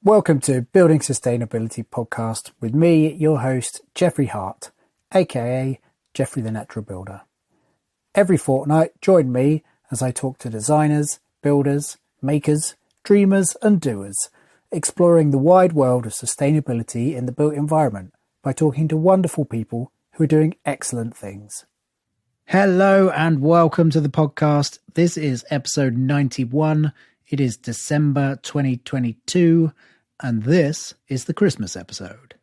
Welcome to Building Sustainability Podcast with me, your host, Jeffrey Hart, aka Jeffrey the Natural Builder. Every fortnight, join me as I talk to designers, builders, makers, dreamers and doers, exploring the wide world of sustainability in the built environment by talking to wonderful people who are doing excellent things. Hello and welcome to the podcast. This is episode 91. It is December 2022. And this is the Christmas episode.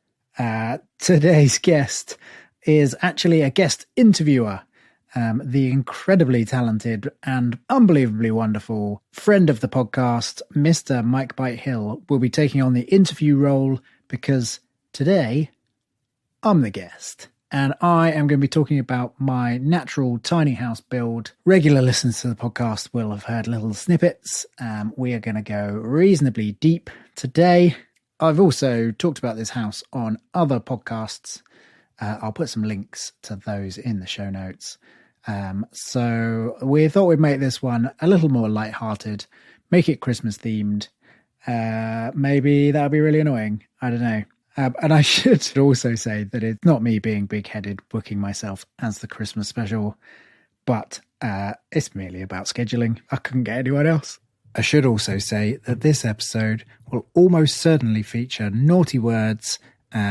Today's guest is actually a guest interviewer. The incredibly talented and unbelievably wonderful friend of the podcast, Mr. Mike Bite Hill, will be taking on the interview role because today I'm the guest. And I am going to be talking about my natural tiny house build. Regular listeners to the podcast will have heard little snippets. We are going to go reasonably deep today. I've also talked about this house on other podcasts. I'll put some links to those in the show notes. So we thought we'd make this one a little more lighthearted, make it Christmas themed. Maybe that'll be really annoying. I don't know. And I should also say that it's not me being big-headed booking myself as the Christmas special, but it's merely about scheduling. I couldn't get anyone else. I should also say that this episode will almost certainly feature naughty words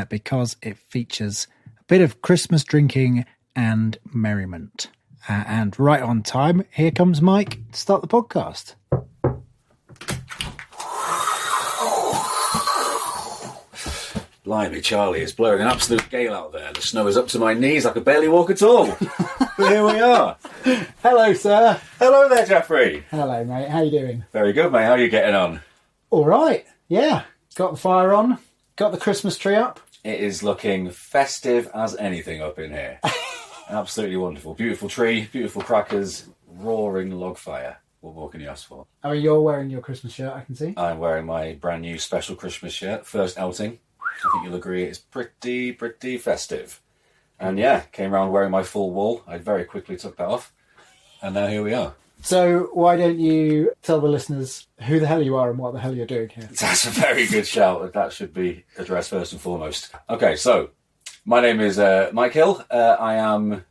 because it features a bit of Christmas drinking and merriment. And right on time, here comes Mike to start the podcast. Blimey, Charlie, it's blowing an absolute gale out there. The snow is up to my knees. I could barely walk at all. But here we are. Hello, sir. Hello there, Jeffrey. Hello, mate. How you doing? Very good, mate. How are you getting on? All right. Yeah. Got the fire on. Got the Christmas tree up. It is looking festive as anything up in here. Absolutely wonderful. Beautiful tree, beautiful crackers, roaring log fire. What more can you ask for? I mean, you're wearing your Christmas shirt, I can see. I'm wearing my brand new special Christmas shirt. First outing. I think you'll agree it's pretty festive. And yeah, came around wearing my full wool. I very quickly took that off. And now here we are. So why don't you tell the listeners who the hell you are and what the hell you're doing here? That's a very good shout. That should be addressed first and foremost. Okay, so my name is Mike Hill. I am,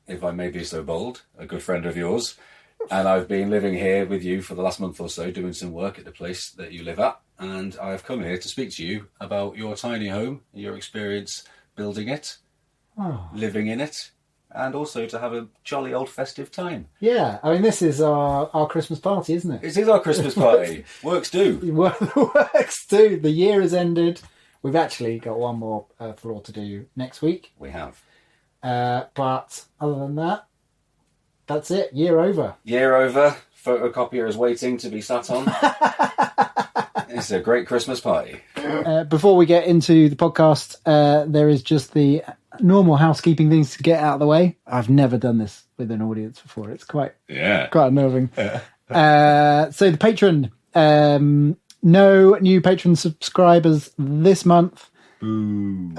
if I may be so bold, a good friend of yours. And I've been living here with you for the last month or so, doing some work at the place that you live at. And I've come here to speak to you about your tiny home, your experience building it, living in it, and also to have a jolly old festive time. Yeah, I mean, this is our Christmas party, isn't it? It is our Christmas party. Works do. Works do. The year has ended. We've actually got one more floor to do next week. We have. But other than that, that's it. Year over. Year over. Photocopier is waiting to be sat on. It's a great Christmas party. Before we get into the podcast, there is just the normal housekeeping things to get out of the way. I've never done this with an audience before. It's quite unnerving. So the Patreon, no new Patreon subscribers this month. Boo.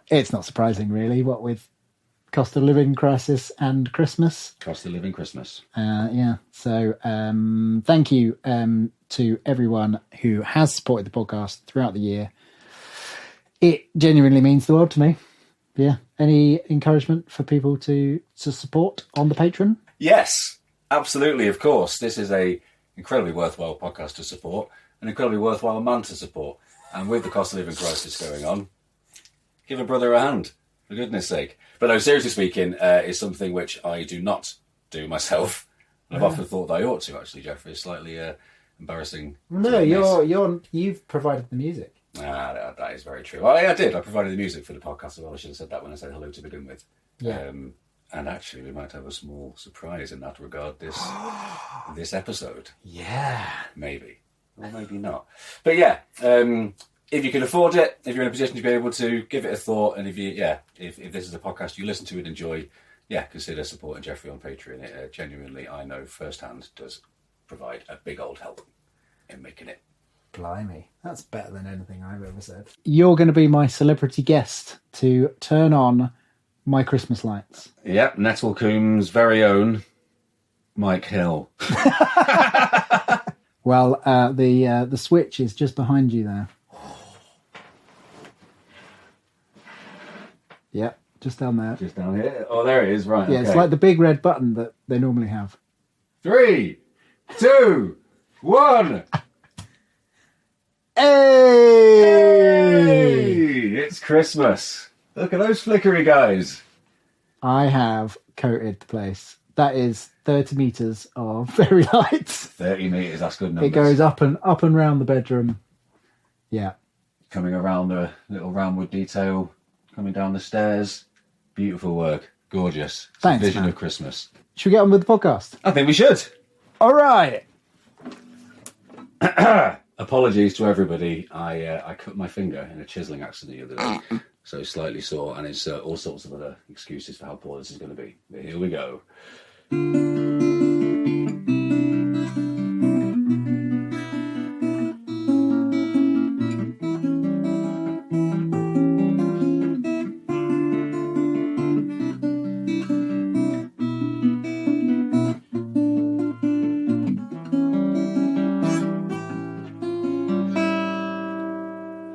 It's not surprising, really, what with cost of living crisis and Christmas. Cost of living Christmas. Yeah. So thank you to everyone who has supported the podcast throughout the year. It genuinely means the world to me. Yeah. Any encouragement for people to support on the Patreon? Yes, absolutely. Of course. This is a incredibly worthwhile podcast to support, an incredibly worthwhile man to support. And with the cost of living crisis going on, give a brother a hand, for goodness sake. But no, seriously speaking, it's something which I do not do myself. And I've often thought that I ought to, actually, Jeffrey. It's slightly embarrassing. No, you've provided the music. That is very true. I did. I provided the music for the podcast as well. I should have said that when I said hello to begin with. Yeah. And actually, we might have a small surprise in that regard this episode. Yeah. Maybe. Or maybe not. But yeah, if you can afford it, if you're in a position to be able to, give it a thought. And if this is a podcast you listen to and enjoy, consider supporting Jeffrey on Patreon. It genuinely, I know firsthand, does provide a big old help in making it. Blimey, that's better than anything I've ever said. You're going to be my celebrity guest to turn on my Christmas lights. Yep, Nettlecomb's very own Mike Hill. Well, the switch is just behind you there. Yep, just down there. Just down here. Oh, there it is. Right. Yeah, okay. it's like the big red button that they normally have. 3, 2, 1. Hey! It's Christmas. Look at those flickery guys. I have coated the place. That is 30 metres of fairy lights. 30 metres, that's good numbers. It goes up and round the bedroom. Yeah. Coming around the little roundwood detail, coming down the stairs. Beautiful work. Gorgeous. It's Thanks, a vision man. of Christmas. Should we get on with the podcast? I think we should. All right. Apologies to everybody. I cut my finger in a chiselling accident the other day, so slightly sore, and it's all sorts of other excuses for how poor this is going to be. But here we go.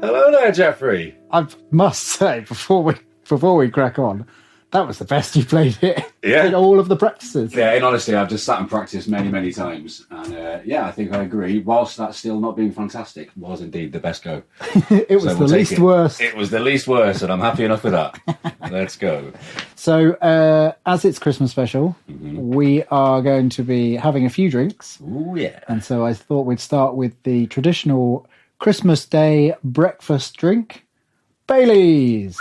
Hello there, Jeffrey. I must say, before we crack on, that was the best you played it Yeah. in all of the practices. Yeah, in honesty, I've just sat and practiced many, many times, and I think I agree. Whilst that's still not being fantastic, was indeed the best go. It was So the we'll take least it. worst. It was the least worst, and I'm happy enough with that. Let's go. So, as it's Christmas special, we are going to be having a few drinks. Ooh, yeah. And so I thought we'd start with the traditional Christmas Day breakfast drink, Bailey's.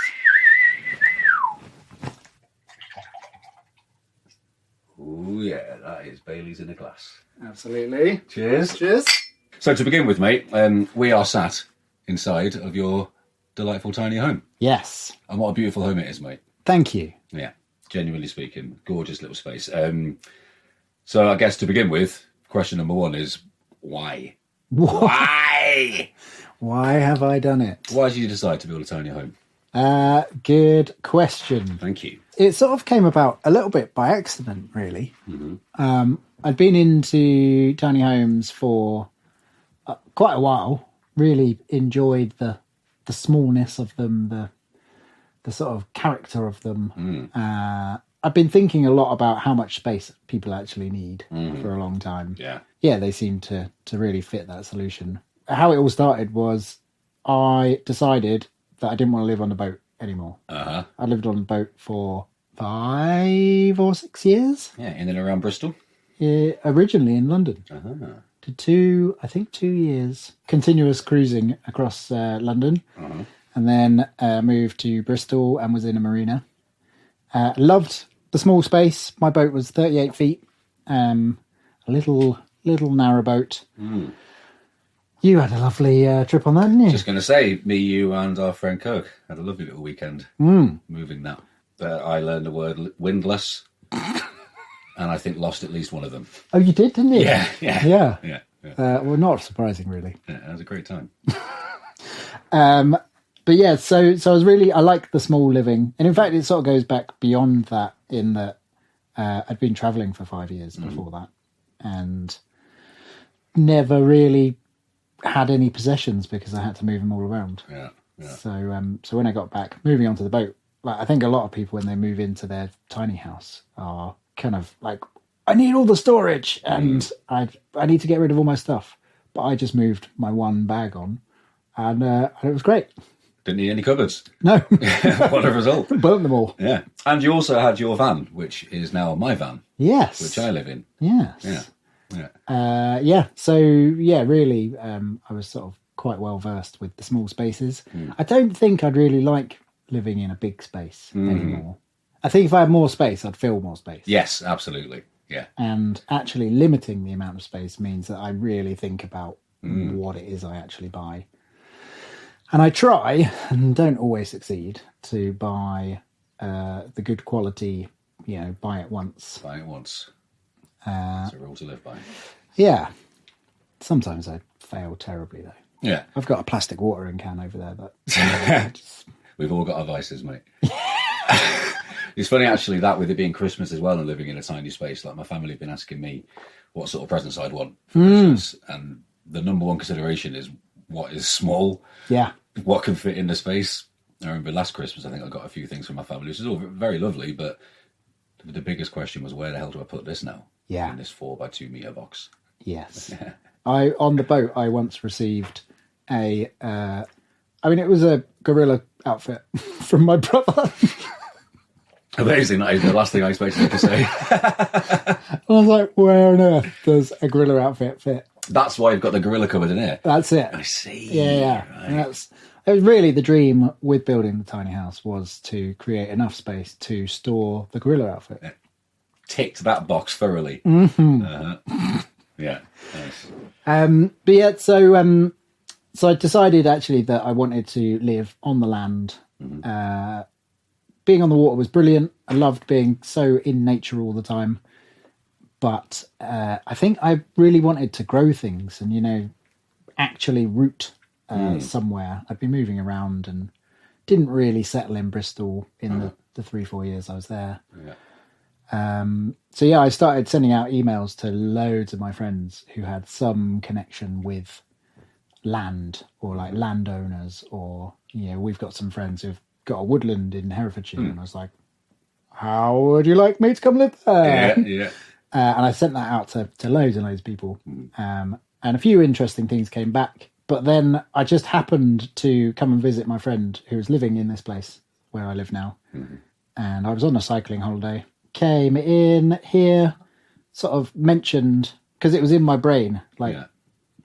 Ooh, yeah, that is Bailey's in a glass. Absolutely. Cheers. Cheers. So to begin with, mate, we are sat inside of your delightful tiny home. Yes. And what a beautiful home it is, mate. Thank you. Yeah, genuinely speaking, gorgeous little space. So I guess to begin with, question number one is, why? Why? Why have I done it? Why did you decide to build a tiny home? Good question. Thank you. It sort of came about a little bit by accident, really. I'd been into tiny homes for quite a while. Really enjoyed the smallness of them, the sort of character of them. I've been thinking a lot about how much space people actually need for a long time. Yeah. They seem to really fit that solution. How it all started was I decided that I didn't want to live on a boat anymore. I lived on a boat for 5 or 6 years. Yeah, in and around Bristol. Originally in London. Did 2 years continuous cruising across London, and then moved to Bristol and was in a marina. Loved the small space. My boat was 38 feet, a little narrow boat. You had a lovely trip on that, didn't you? Just going to say, me, you, and our friend Kirk had a lovely little weekend moving that. But I learned the word windlass, and I think lost at least one of them. Oh, you did, didn't you? Yeah. Well, not surprising, really. Yeah, it was a great time. But yeah, so I like the small living, and in fact, it sort of goes back beyond that. In that, I'd been travelling for 5 years before that, and never really had any possessions because I had to move them all around. Yeah. So when I got back, moving onto the boat, like I think a lot of people when they move into their tiny house are kind of like, I need all the storage and I need to get rid of all my stuff. But I just moved my one bag on, and it was great. Didn't need any cupboards. No. What a result. Burnt them all. Yeah. And you also had your van, which is now my van. Yes. Which I live in. Yes. Yeah. So really, I was sort of quite well versed with the small spaces. I don't think I'd really like living in a big space anymore. I think if I had more space, I'd fill more space. Yes, absolutely. Yeah. And actually limiting the amount of space means that I really think about what it is I actually buy. And I try, and don't always succeed, to buy the good quality, buy it once. Buy it once. It's a rule to live by. Yeah. Sometimes I fail terribly, though. Yeah. I've got a plastic watering can over there. But We've all got our vices, mate. It's funny actually that with it being Christmas as well and living in a tiny space, like my family have been asking me what sort of presents I'd want for Christmas, and the number one consideration is what is small, what can fit in the space. I remember last Christmas, I think I got a few things from my family, which is all very lovely, but the biggest question was, where the hell do I put this now? Yeah. In this 4x2 meter box. Yes. On the boat, I once received it was a gorilla outfit from my brother. Amazing. That is the last thing I expected you to say. I was like, where on earth does a gorilla outfit fit? That's why you've got the gorilla cupboard in here. That's it. I see. Yeah. Right. It was really the dream with building the tiny house, was to create enough space to store the gorilla outfit. Yeah. Ticked that box thoroughly. Yeah. Nice. But yeah, so I decided actually that I wanted to live on the land. Being on the water was brilliant. I loved being so in nature all the time. But I think I really wanted to grow things and, actually root somewhere. I'd been moving around and didn't really settle in Bristol in the 3-4 years I was there. So I started sending out emails to loads of my friends who had some connection with land or like landowners, or we've got some friends who've got a woodland in Herefordshire, and I was like, how would you like me to come live there? And I sent that out to loads and loads of people, and a few interesting things came back. But then I just happened to come and visit my friend who was living in this place where I live now, and I was on a cycling holiday. Came in here, sort of mentioned, because it was in my brain, like,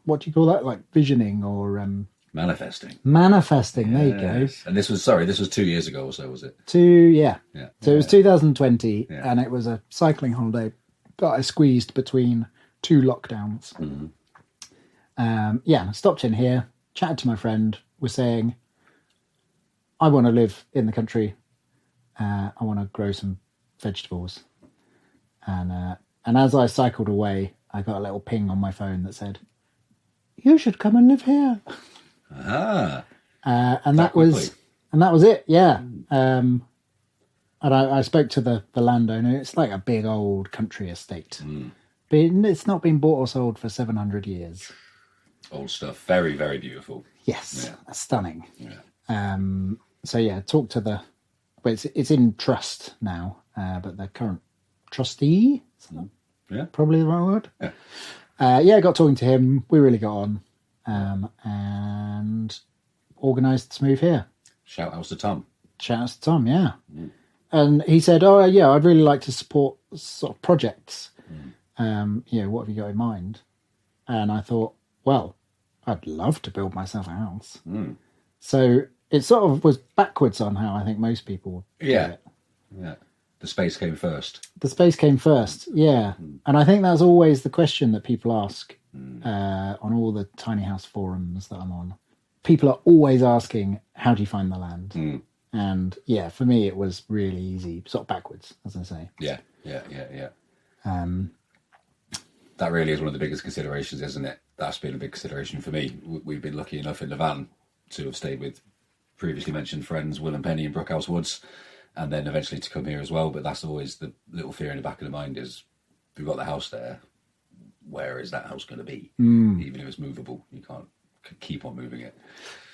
what do you call that? Like visioning or manifesting. Manifesting, there you go. And this was 2 years ago or so, was it? So it was 2020, and it was a cycling holiday that I squeezed between 2 lockdowns. I stopped in here, chatted to my friend, was saying, I want to live in the country. I want to grow some vegetables. And as I cycled away, I got a little ping on my phone that said, you should come and live here. And that was it. And I spoke to the landowner. It's like a big old country estate, but it's not been bought or sold for 700 years. Old stuff. Very, very beautiful. Yes. Stunning. Talk to but it's in trust now, but the current trustee, probably the right word. I got talking to him. We really got on, and organised to move here. Shout out to Tom. And he said, I'd really like to support sort of projects. What have you got in mind? And I thought, well, I'd love to build myself a house. So it sort of was backwards on how I think most people do it. The space came first. And I think that's always the question that people ask on all the tiny house forums that I'm on. People are always asking, how do you find the land? And for me it was really easy, sort of backwards, as I say. That really is one of the biggest considerations, isn't it? That's been a big consideration for me. We've been lucky enough in the van to have stayed with previously mentioned friends, Will and Penny in Brookhouse Woods, and then eventually to come here as well. But that's always the little fear in the back of the mind is, we've got the house there, where is that house going to be? Even if it's movable, you can't keep on moving it.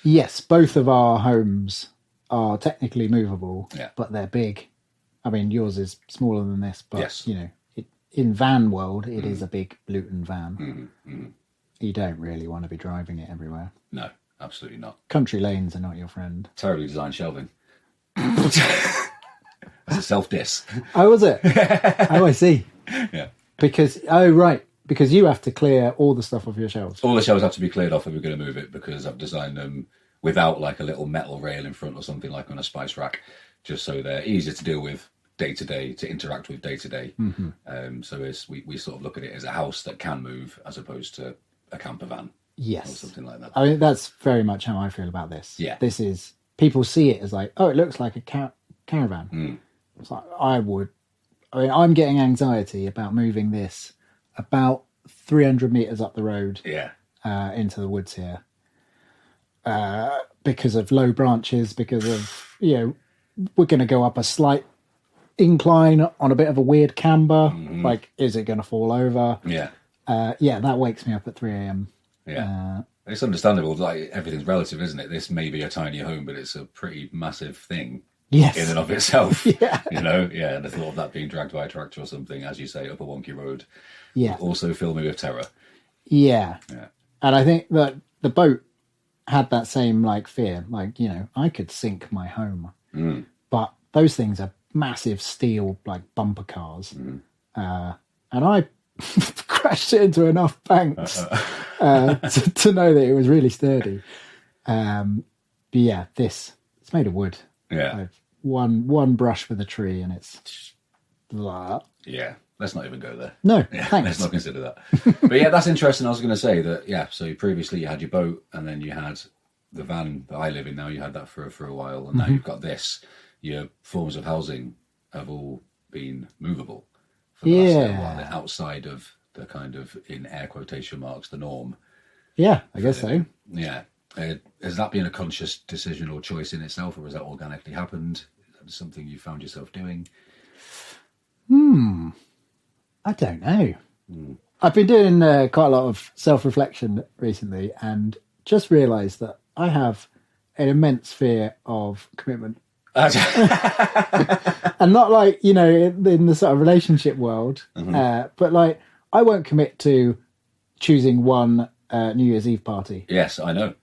Yes, both of our homes are technically movable, but they're big. I mean, yours is smaller than this, but in van world, it is a big Luton van. You don't really want to be driving it everywhere. No, absolutely not. Country lanes are not your friend. Terribly designed shelving. That's a self-diss. Oh, was it? Oh, I see. Because you have to clear all the stuff off your shelves. All the shelves have to be cleared off if we're going to move it, because I've designed them without like a little metal rail in front or something like on a spice rack, just so they're easier to deal with day to day, to interact with day to day. So we sort of look at it as a house that can move as opposed to a camper van. Yes. Or something like that. I mean, that's very much how I feel about this. This is, people see it as like, oh, it looks like a caravan. It's like, I'm getting anxiety about moving this about 300 metres up the road into the woods here. Because of low branches, because of, we're going to go up a slight incline on a bit of a weird camber. Like, is it going to fall over? Yeah. That wakes me up at 3 a.m. Yeah. It's understandable. Like, everything's relative, isn't it? This may be a tiny home, but it's a pretty massive thing. Yes. In and of itself. Yeah. You know? Yeah. And the thought of that being dragged by a tractor or something, as you say, up a wonky road. Yeah. Also fill me with terror. Yeah. Yeah. And I think that the boat had that same like fear. Like, you know, I could sink my home. But those things are massive steel like bumper cars. And I crashed it into enough banks to know that it was really sturdy. But yeah, it's made of wood. Yeah. Like one brush with a tree and it's just blah. Yeah. Let's not even go there. No, yeah, thanks. Let's not consider that. But yeah, that's interesting. I was going to say that, yeah, so previously you had your boat and then you had the van that I live in now. You had that for a while. And now you've got this. Your forms of housing have all been movable for the last little while. They're outside of the kind of, in air quotation marks, the norm. Yeah, I guess so. Yeah. Has that been a conscious decision or choice in itself, or has that organically happened? Is that something you found yourself doing? I don't know. I've been doing quite a lot of self-reflection recently and just realised that I have an immense fear of commitment. And not like, you know, in the sort of relationship world, but like I won't commit to choosing one New Year's Eve party. Yes, I know.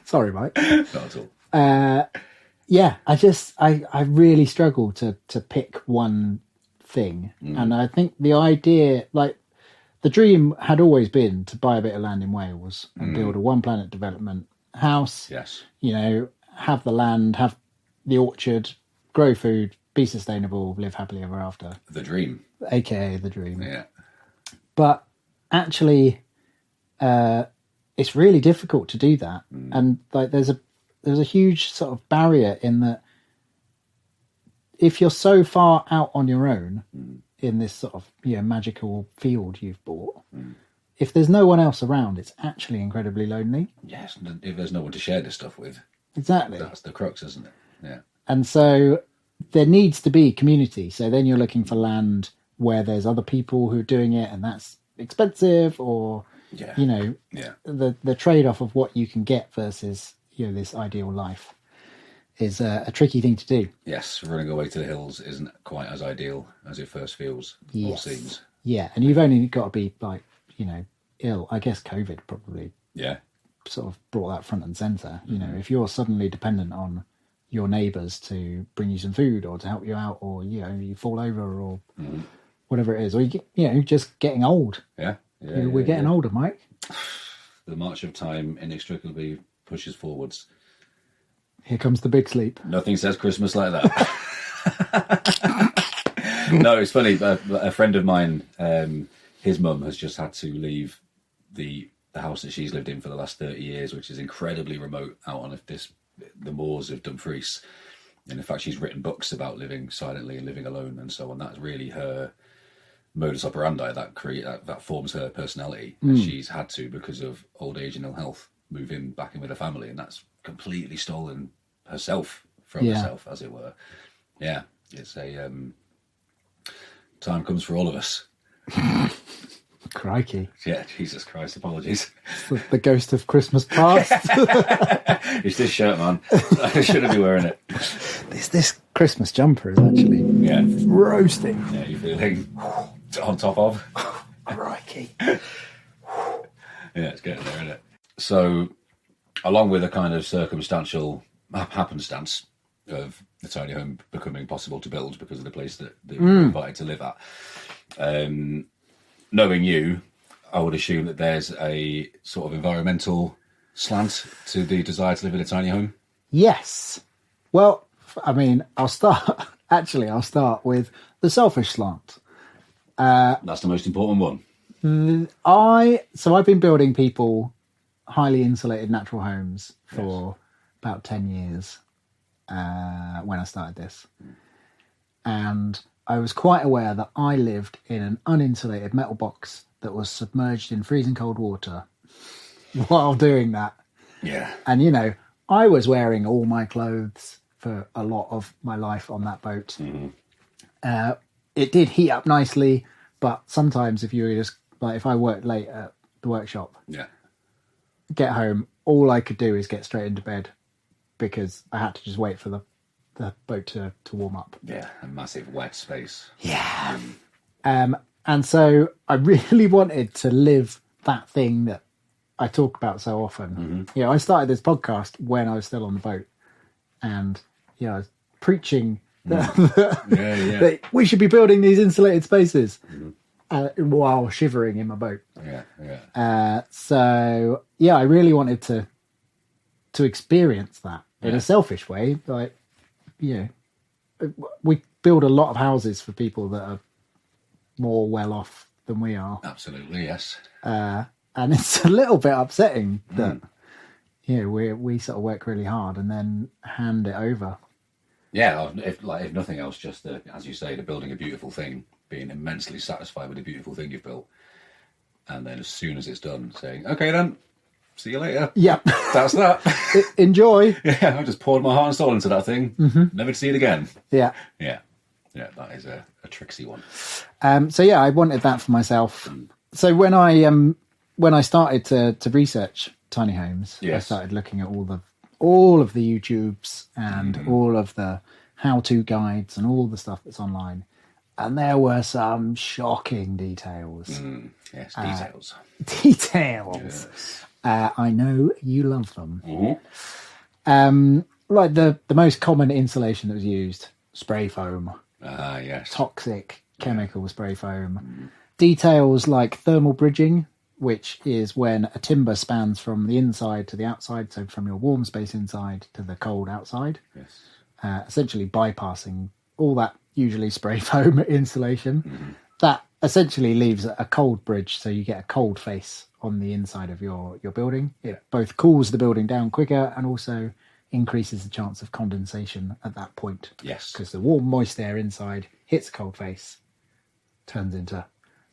Sorry, Mike. Not at all. Yeah, I really struggle to pick one thing. And I think the idea, like the dream had always been to buy a bit of land in Wales and build a one planet development house. Yes. You know, have the land, have the orchard, grow food, be sustainable, live happily ever after. The dream. AKA the dream. Yeah. But actually, it's really difficult to do that. And like there's a huge sort of barrier in that if you're so far out on your own in this sort of, you know, magical field you've bought, if there's no one else around, it's actually incredibly lonely. Yes, if there's no one to share this stuff with. Exactly. That's the crux, isn't it? Yeah. And so there needs to be community. So then you're looking for land where there's other people who are doing it and that's expensive, or, you know, the trade-off of what you can get versus, you know, this ideal life is a tricky thing to do. Yes, running away to the hills isn't quite as ideal as it first feels or seems. Yeah, and you've only got to be like, you know, ill. I guess COVID probably sort of brought that front and centre. You know, if you're suddenly dependent on your neighbours to bring you some food or to help you out, or, you know, you fall over or whatever it is, or you get, you know, just getting old. We're getting older, Mike. The march of time inextricably pushes forwards. Here comes the big sleep. Nothing says Christmas like that. No, it's funny. A friend of mine, his mum has just had to leave the house that she's lived in for the last 30 years, which is incredibly remote out on the moors of Dumfries. And in fact, she's written books about living silently and living alone and so on. That's really her modus operandi. That forms her personality. And she's had to, because of old age and ill health, move back in with her family, and that's completely stolen herself from herself, as it were. Yeah, it's a time comes for all of us. Crikey. Yeah, Jesus Christ, apologies. The ghost of Christmas past. It's this shirt, man. I shouldn't be wearing it. This Christmas jumper is actually roasting. Yeah, you're feeling on top of. Crikey. Yeah, it's getting there, isn't it? So, along with a kind of circumstantial happenstance of the tiny home becoming possible to build because of the place that you were invited to live at, knowing you, I would assume that there's a sort of environmental slant to the desire to live in a tiny home. Yes. Well, I mean, I'll start with the selfish slant. That's the most important one. I've been building people highly insulated natural homes for about 10 years when I started this. And I was quite aware that I lived in an uninsulated metal box that was submerged in freezing cold water while doing that. Yeah. And, you know, I was wearing all my clothes for a lot of my life on that boat. Mm-hmm. It did heat up nicely, but sometimes if you were just like, if I worked late at the workshop, get home, all I could do is get straight into bed because I had to just wait for the boat to warm up. Yeah, a massive wet space. Yeah. And so I really wanted to live that thing that I talk about so often. Mm-hmm. I started this podcast when I was still on the boat, and I was preaching that we should be building these insulated spaces while shivering in my boat. So I really wanted to experience that in a selfish way. Like, we build a lot of houses for people that are more well off than we are. Absolutely, yes. And it's a little bit upsetting that we sort of work really hard and then hand it over. Yeah, if nothing else, just as you say, the building a beautiful thing, being immensely satisfied with the beautiful thing you've built, and then as soon as it's done, saying, "Okay, then, see you later." Yep, that's that. Enjoy. Yeah, I just poured my heart and soul into that thing, never to see it again. Yeah. That is a tricksy one. So I wanted that for myself. So when I started to research tiny homes, I started looking at all of the YouTubes and all of the how-to guides and all the stuff that's online, and there were some shocking details. Yes, details. Details. Yes. I know you love them. Like the most common insulation that was used, spray foam. Yes. Toxic chemical spray foam. Details like thermal bridging, which is when a timber spans from the inside to the outside, so from your warm space inside to the cold outside. Yes. Essentially bypassing all that usually spray foam insulation. That essentially leaves a cold bridge, so you get a cold face on the inside of your building. It both cools the building down quicker and also increases the chance of condensation at that point. Yes. Because the warm, moist air inside hits a cold face, turns into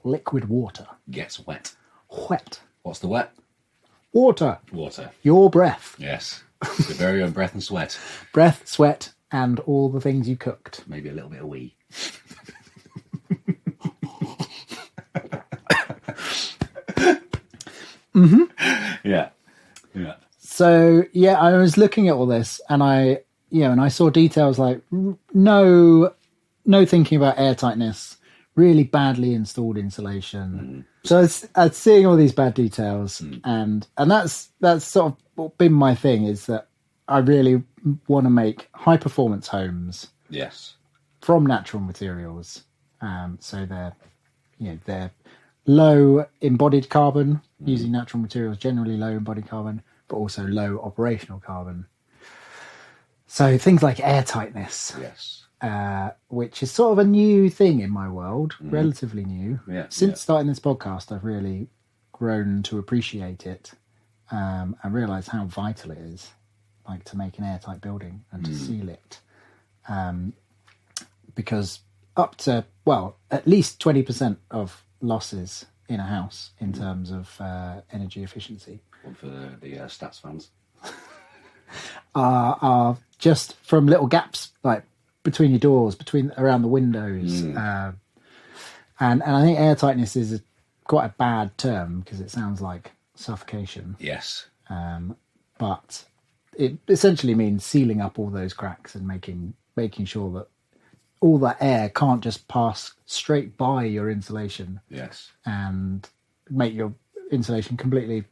liquid water. Gets wet. Wet. What's the wet? Water. Water. Your breath. Yes. The very own breath and sweat. Breath, sweat, and all the things you cooked. Maybe a little bit of wee. Yeah. So I was looking at all this, and I saw details like no thinking about airtightness, really badly installed insulation. So I was seeing all these bad details, and that's sort of been my thing, is that I really want to make high performance homes. Yes. From natural materials, so they're low embodied carbon, using natural materials, generally low embodied carbon, but also low operational carbon. So things like airtightness, which is sort of a new thing in my world, relatively new. Since starting this podcast, I've really grown to appreciate it and realise how vital it is, like to make an airtight building and to seal it. Because up to, at least 20% of losses in a house in terms of energy efficiency. One for the stats fans. Are just from little gaps, like between your doors, around the windows. And I think airtightness is quite a bad term because it sounds like suffocation. Yes. But it essentially means sealing up all those cracks and making sure that all that air can't just pass straight by your insulation. Yes. And make your insulation completely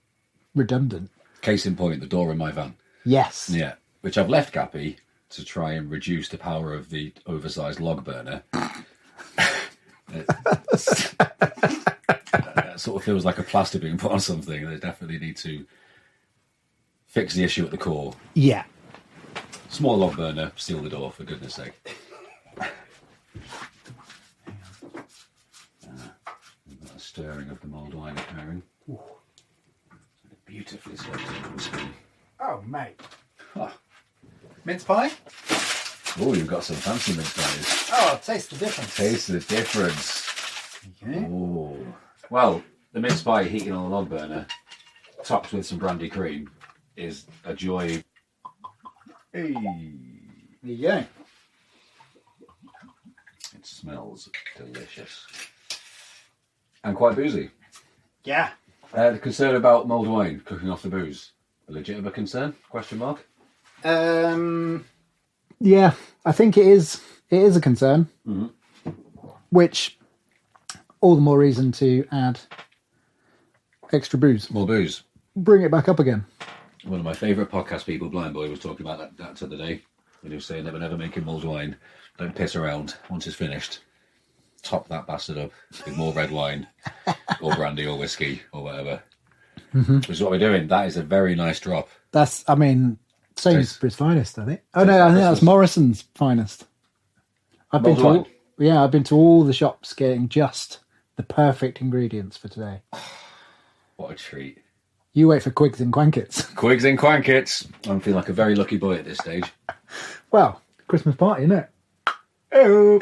redundant. Case in point, the door in my van. Yes. Yeah. Which I've left gappy to try and reduce the power of the oversized log burner. It sort of feels like a plaster being put on something. They definitely need to fix the issue at the core. Yeah. Small log burner, seal the door, for goodness sake. A stirring of the mulled wine occurring. Beautifully served on the screen. Oh, mate. Oh. Mince pie? Oh, you've got some fancy mince pies. Oh, taste the difference. Taste the difference. Okay. Oh. Well, the mince pie heating on a log burner, topped with some brandy cream, is a joy. Hey. There you go. It smells delicious. And quite boozy. Yeah. The concern about mulled wine cooking off the booze. A legitimate concern? Question mark? Yeah, I think it is a concern. Mm-hmm. Which, all the more reason to add extra booze. More booze. Bring it back up again. One of my favourite podcast people, Blind Boy, was talking about that the other day. He was saying never making mulled wine. Don't piss around once it's finished. Top that bastard up with more red wine or brandy or whiskey or whatever. Mm-hmm. Which is what we're doing. That is a very nice drop. That's, I mean, Sainsbury's finest, I think. Oh no, I think that's Morrison's finest. I've been to all the shops getting just the perfect ingredients for today. What a treat. You wait for Quigs and Quankets. Quigs and Quankets. I'm feeling like a very lucky boy at this stage. Well, Christmas party, isn't it? Oh.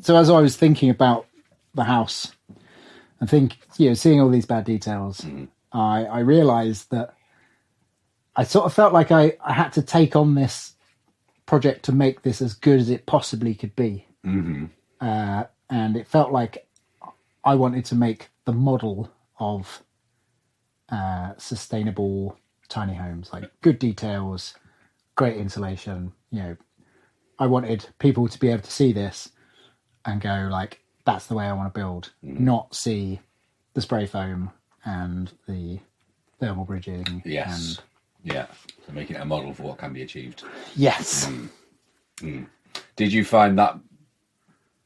So as I was thinking about the house and seeing all these bad details, I realised that I sort of felt like I had to take on this project to make this as good as it possibly could be. Mm-hmm. And it felt like I wanted to make the model of sustainable tiny homes, like good details, great insulation. I wanted people to be able to see this and go like, that's the way I want to build, not see the spray foam and the thermal bridging. Yes. So making it a model for what can be achieved. Yes. Did you find that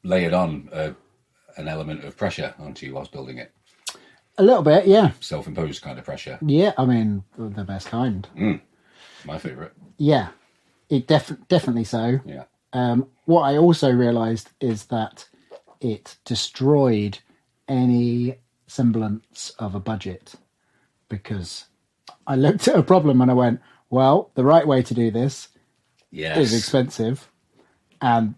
layered on an element of pressure onto you whilst building it? A little bit, yeah. Self-imposed kind of pressure? Yeah, I mean, the best kind. My favourite. Yeah, it definitely so. Yeah. What I also realised is that it destroyed any semblance of a budget, because I looked at a problem and I went, well, the right way to do this is expensive, and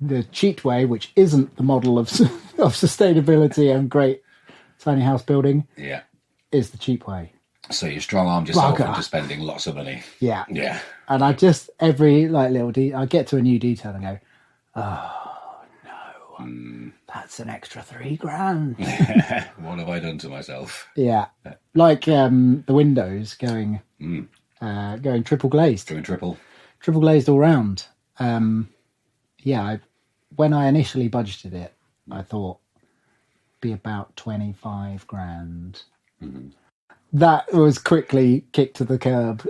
the cheat way, which isn't the model of sustainability and great tiny house building, is the cheap way. So you strong-armed yourself into spending lots of money. Yeah. Yeah. And I just, every little I get to a new detail and go, oh no, that's an extra $3,000. What have I done to myself? Yeah. Like the windows going triple glazed. Going triple glazed all round. When I initially budgeted it, I thought be about $25,000. That was quickly kicked to the curb.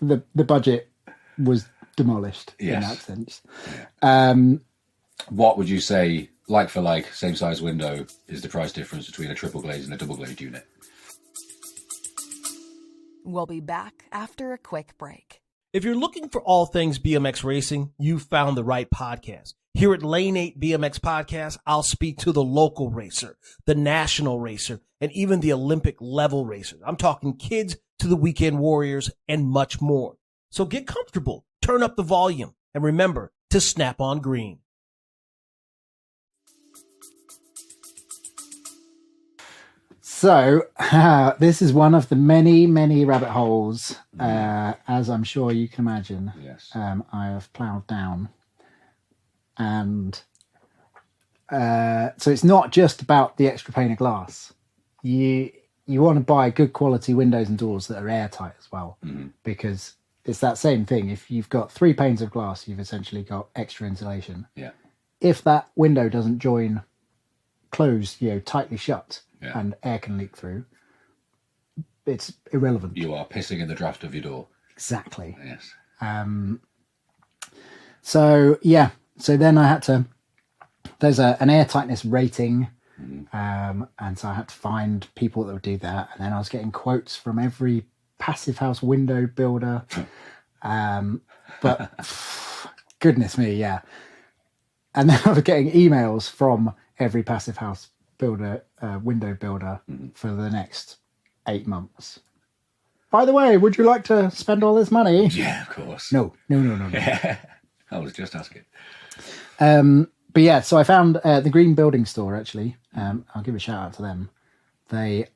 The budget was demolished in that sense. Yeah. What would you say, like for like, same size window, is the price difference between a triple glazed and a double glazed unit? We'll be back after a quick break. If you're looking for all things BMX racing, you've found the right podcast. Here at Lane 8 BMX Podcast, I'll speak to the local racer, the national racer, and even the Olympic level racers. I'm talking kids to the weekend warriors and much more. So get comfortable, turn up the volume, and remember to snap on green. So this is one of the many, many rabbit holes, as I'm sure you can imagine. Yes. I have ploughed down. And so it's not just about the extra pane of glass. You want to buy good quality windows and doors that are airtight as well, because it's that same thing. If you've got 3 panes of glass, you've essentially got extra insulation. Yeah. If that window doesn't join closed, tightly shut, and air can leak through, it's irrelevant. You are pissing in the draft of your door. Exactly. Yes. So then I had to, there's an airtightness rating, and so I had to find people that would do that. And then I was getting quotes from every passive house window builder. But goodness me, yeah. And then I was getting emails from every passive house builder, window builder for the next 8 months. By the way, would you like to spend all this money? Yeah, of course. No. I was just asking. But yeah, so I found the Green Building Store, actually. I'll give a shout out to them. They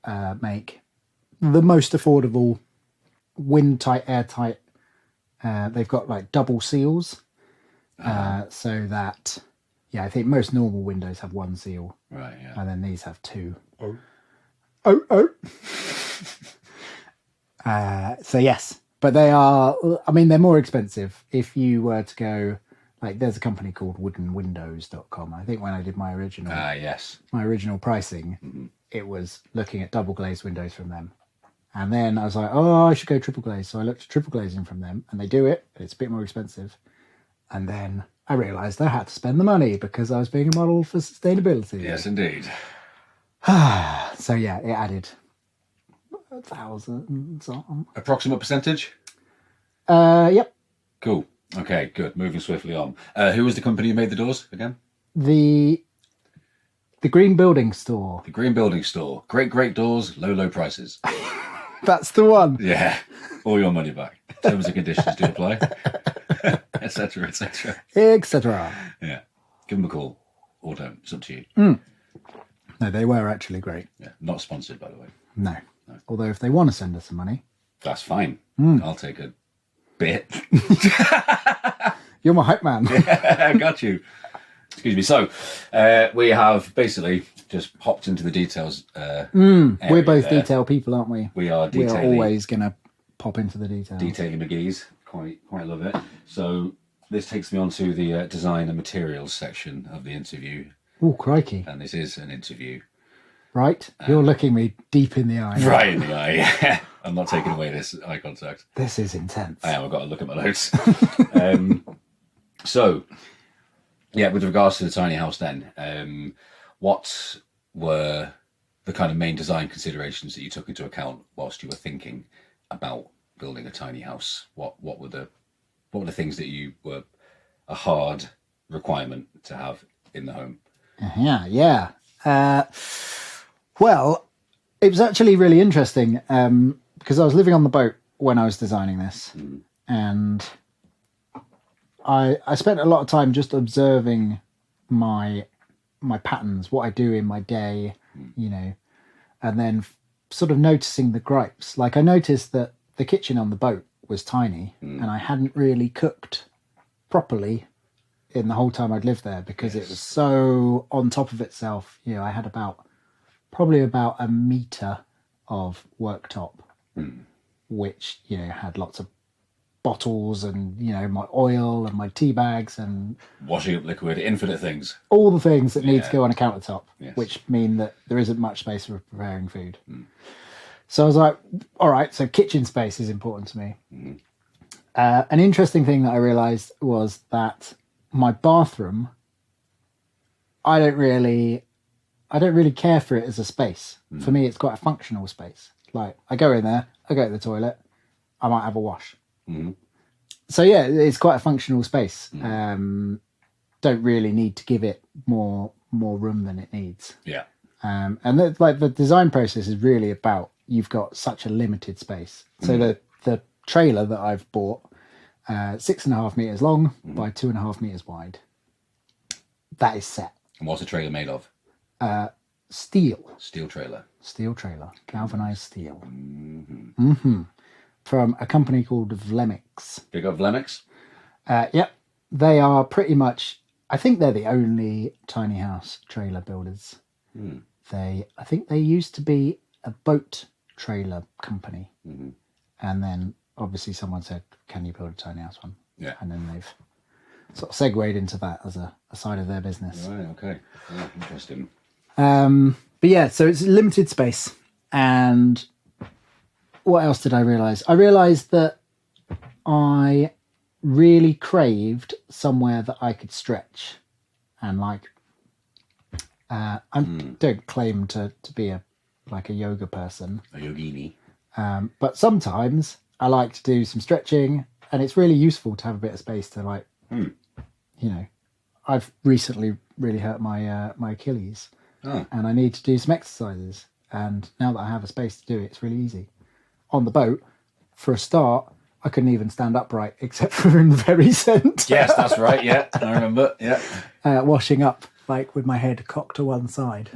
make the most affordable wind-tight, airtight They've got like double seals, so that I think most normal windows have one seal, Right. Yeah. and then these have two. Oh. So yes, but they are. I mean, they're more expensive. If you were to go, like, there's a company called woodenwindows.com. I think when I did my original Yes. pricing, it was looking at double glazed windows from them. And then I was like, oh, I should go triple glazed. So I looked at triple glazing from them, and they do it. It's a bit more expensive. And then I realised I had to spend the money because I was being a model for sustainability. Yes, indeed. So yeah, it added 1,000 on. Approximate percentage? Yep. Cool. Okay, good. Moving swiftly on. Who was the company who made the doors again? The Green Building Store. The Green Building Store. Great doors, low prices. That's the one. Yeah. All your money back. Terms and conditions do apply. Etc. etc. Etc. Yeah. Give them a call. Or don't. It's up to you. No, they were actually great. Yeah. Not sponsored, by the way. No. Although if they want to send us some money. That's fine. I'll take a bit. You're my hype man. I got you. Excuse me. So, we have basically just hopped into the details. We're both detail people, aren't we? We are We're detailing. always going to pop into the details. Detailing McGee's. Quite love it. So, this takes me on to the design and materials section of the interview. Oh, crikey. And this is an interview. Right? You're looking me deep in the eye. Right in the eye. I'm not taking away this eye contact. This is intense. I am. I've got to look at my notes. So, yeah, with regards to the tiny house then, what were the kind of main design considerations that you took into account whilst you were thinking about building a tiny house? What were the things that you were a hard requirement to have in the home? Yeah. Well, it was actually really interesting because I was living on the boat when I was designing this, and I spent a lot of time just observing my patterns, what I do in my day, and then sort of noticing the gripes. Like, I noticed that the kitchen on the boat was tiny, and I hadn't really cooked properly in the whole time I'd lived there because it was so on top of itself. I had probably about a metre of worktop, which, had lots of bottles and, my oil and my tea bags and Washing up liquid, infinite things. all the things that need to go on a countertop, Yes. which mean that there isn't much space for preparing food. So I was like, all right, so kitchen space is important to me. An interesting thing that I realised was that my bathroom, I don't really care for it as a space. For me, it's quite a functional space. Like, I go in there, I go to the toilet, I might have a wash. So yeah, it's quite a functional space. Don't really need to give it more room than it needs. Yeah. And the design process is really about, you've got such a limited space. So the trailer that I've bought, 6.5 meters long by 2.5 meters wide. That is set. And what's the trailer made of? Steel Steel trailer. Galvanized steel. From a company called Vlemix. Big up Vlemix. Yep. They are pretty much, I think they're the only tiny house trailer builders. I think they used to be a boat trailer company. And then obviously someone said, can you build a tiny house one? Yeah. And then they've sort of segued into that as a side of their business. Right, okay. Yeah, interesting. But yeah, so it's limited space. And what else did I realise? I realised that I really craved somewhere that I could stretch. And like, I don't claim to be a yoga person. A yogini. But sometimes I like to do some stretching, and it's really useful to have a bit of space to I've recently really hurt my Achilles, and I need to do some exercises. And now that I have a space to do it, it's really easy. On the boat, for a start, I couldn't even stand upright except for in the very centre. Yes, that's right. Yeah, I remember. Yeah. Washing up like with my head cocked to one side.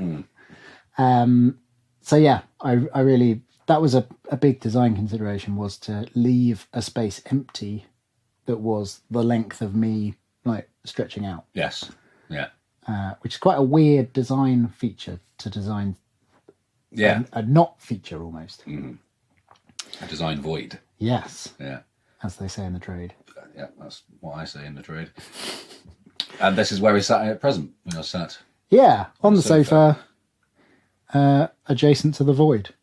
So yeah, I really, that was a big design consideration, was to leave a space empty that was the length of me like stretching out. Yes. Yeah. Which is quite a weird design feature to design. Yeah. A not feature almost. A design void. Yes. Yeah. As they say in the trade. Yeah, that's what I say in the trade. And this is where we're sat at present. We are sat. Yeah, on the sofa, adjacent to the void.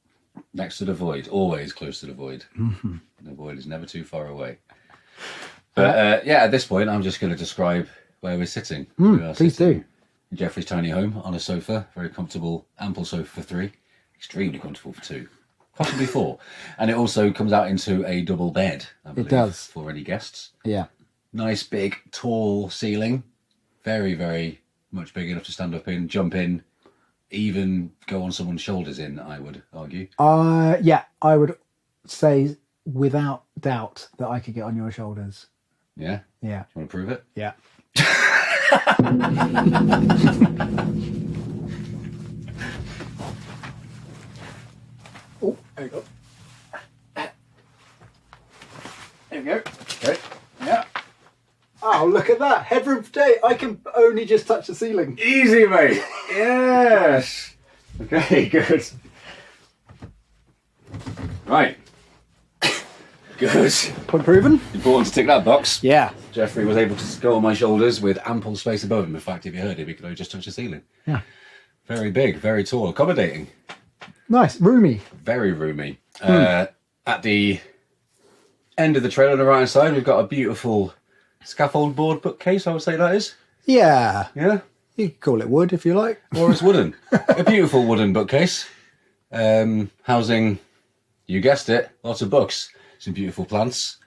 Next to the void, always close to the void. Mm-hmm. The void is never too far away. But at this point, I'm just going to describe where we're sitting. Please do. In Jeffrey's tiny home on a sofa, very comfortable, ample sofa for 3, extremely comfortable for 2, possibly 4. And it also comes out into a double bed, I believe, it does. For any guests. Yeah. Nice, big, tall ceiling. Very, very much big enough to stand up in, jump in, even go on someone's shoulders in, I would argue. Yeah, I would say without doubt that I could get on your shoulders. Yeah? Yeah. Do you want to prove it? Yeah. Oh, there you go. There we go. Okay. Yeah. Oh, look at that. Headroom for day. I can only just touch the ceiling. Easy, mate. Yes. Okay, good. Right. Good. Point proven. Important to tick that box. Yeah. Jeffrey was able to go on my shoulders with ample space above him. In fact, if you heard him, he could only just touch the ceiling. Yeah. Very big, very tall, accommodating. Nice. Roomy. Very roomy. At the end of the trailer on the right side, we've got a beautiful scaffold board bookcase, I would say that is. Yeah. Yeah? You could call it wood if you like. Or it's wooden. A beautiful wooden bookcase. Housing, you guessed it, lots of books. Some beautiful plants.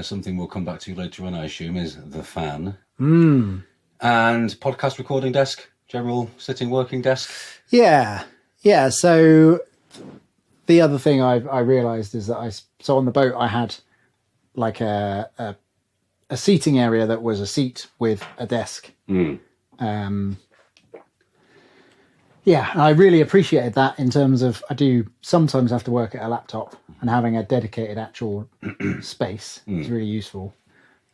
Something we'll come back to later on, I assume, is the fan. And podcast recording desk, general sitting working desk. Yeah. Yeah. So the other thing I realised is that so on the boat I had like a seating area that was a seat with a desk. Yeah, I really appreciated that in terms of I do sometimes have to work at a laptop and having a dedicated actual space is really useful.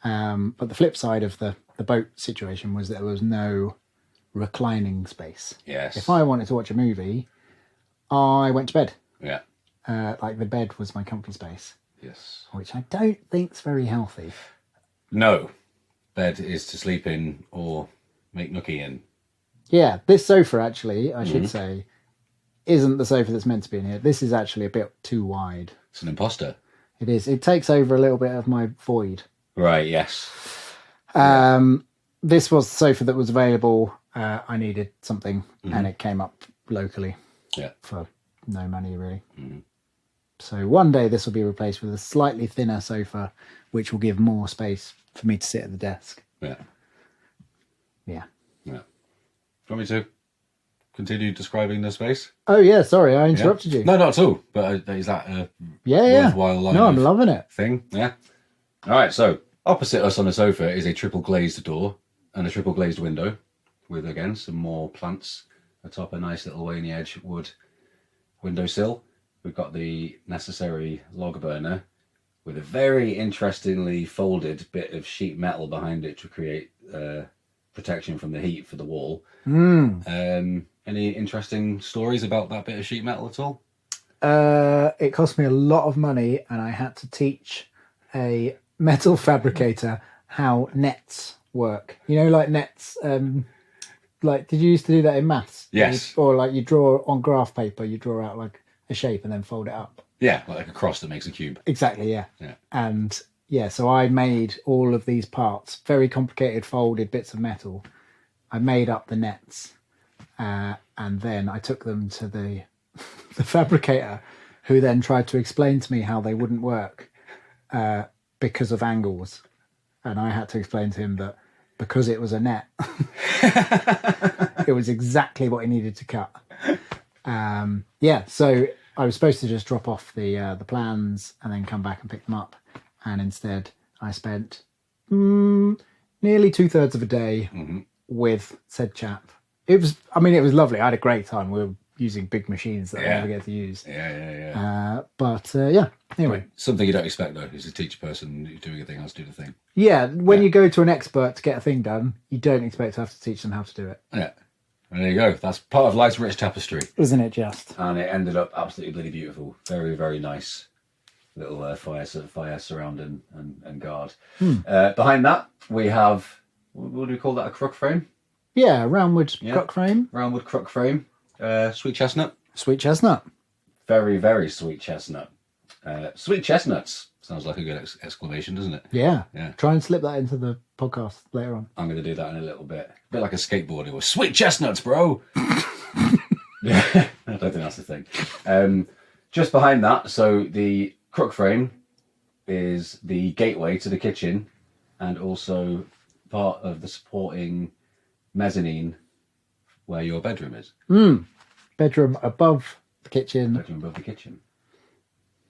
But the flip side of the boat situation was that there was no reclining space. Yes. If I wanted to watch a movie, I went to bed. Yeah. Like the bed was my comfy space. Yes. Which I don't think's very healthy. No. Bed is to sleep in or make nookie in. Yeah, this sofa actually, I should say, isn't the sofa that's meant to be in here. This is actually a bit too wide. It's an imposter. It is. It takes over a little bit of my void. Right, yes. This was the sofa that was available. I needed something and it came up locally for no money really. So one day this will be replaced with a slightly thinner sofa, which will give more space for me to sit at the desk. Yeah. Yeah. Yeah. Do you want me to continue describing the space? Oh yeah, sorry, I interrupted you. No, not at all. But is that a yeah. worthwhile line No, I'm of loving it. thing? Yeah. All right, so opposite us on the sofa is a triple glazed door and a triple glazed window with, again, some more plants atop a nice little way in the edge wood windowsill. We've got the necessary log burner with a very interestingly folded bit of sheet metal behind it to create protection from the heat for the wall. Any interesting stories about that bit of sheet metal at all? It cost me a lot of money and I had to teach a metal fabricator how nets work. You know, like nets, like, did you used to do that in maths? Yes. Or like you draw on graph paper, you draw out like a shape and then fold it up. Yeah, like a cross that makes a cube. Exactly, yeah. Yeah. And yeah, so I made all of these parts, very complicated folded bits of metal. I made up the nets and then I took them to the fabricator, who then tried to explain to me how they wouldn't work because of angles. And I had to explain to him that because it was a net, it was exactly what he needed to cut. Yeah, so I was supposed to just drop off the plans and then come back and pick them up. And instead, I spent nearly 2/3 of a day with said chap. It was lovely. I had a great time. We were using big machines that I Yeah. never get to use. Yeah. But yeah, anyway. Something you don't expect, though, is to teach a person who's doing a thing how to do the thing. Yeah, when you go to an expert to get a thing done, you don't expect to have to teach them how to do it. Yeah. And there you go. That's part of life's rich tapestry. Isn't it just? And it ended up absolutely bloody beautiful. Very, very nice little fire surround and guard. Behind that, we have, what do we call that, a crook frame? Yeah, roundwood crook frame. Roundwood crook frame. Sweet chestnut. Sweet chestnut. Very, very sweet chestnut. Sweet chestnuts. Sounds like a good exclamation, doesn't it? Yeah. Yeah. Try and slip that into the podcast later on. I'm going to do that in a little bit. A bit like a skateboarder with sweet chestnuts, bro. Yeah, I don't think that's the thing. Just behind that, so the crook frame is the gateway to the kitchen and also part of the supporting mezzanine where your bedroom is. Bedroom above the kitchen. Bedroom above the kitchen.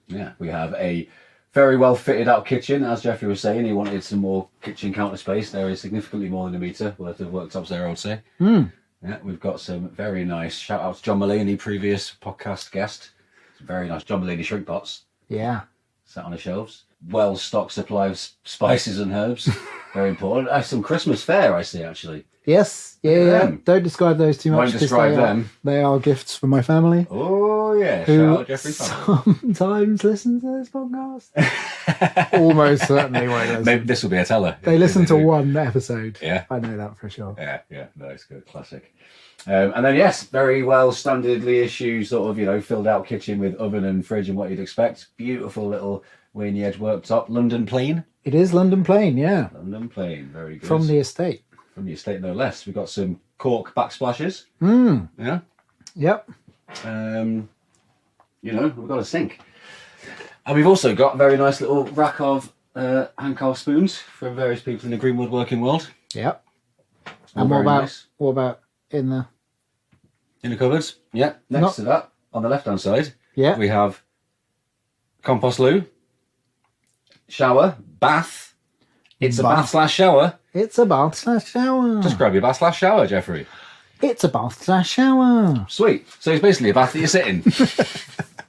Yeah, we have a very well fitted out kitchen. As Jeffrey was saying, he wanted some more kitchen counter space. There is significantly more than a metre worth of worktops there, I would say. Yeah, we've got some very nice, shout out to John Mulaney, previous podcast guest. Some very nice John Mulaney shrink pots Yeah. sat on the shelves. Well stocked supply of spices and herbs. Very important. Some Christmas fare, I see, actually. Yes. Yeah. them. Don't describe those too much. Won't 'cause describe they them. They are gifts from my family. Oh, yeah. Shout Who out Jeffrey Farmer. sometimes listen to this podcast. Almost certainly won't listen. Maybe this will be a teller. They listen to one episode. Yeah. I know that for sure. Yeah, no, it's good, classic. And then, yes, very well standardly issued, sort of, filled out kitchen with oven and fridge and what you'd expect. Beautiful little weiny edge worktop. London plain. It is London Plain, yeah. London plain, very good. From the estate. From the estate, no less. We've got some cork backsplashes. Yeah. Yep. We've got a sink. And we've also got a very nice little rack of hand-carved spoons from various people in the green woodworking world. Yep. All And very nice. what about in the... In the cupboards, yeah. Next to that, on the left-hand side, Yeah. we have compost loo, shower, bath. It's a bath / shower. It's a bath / shower. Just grab your bath / shower, Jeffrey. It's a bath / shower. Sweet. So it's basically a bath that you sit in.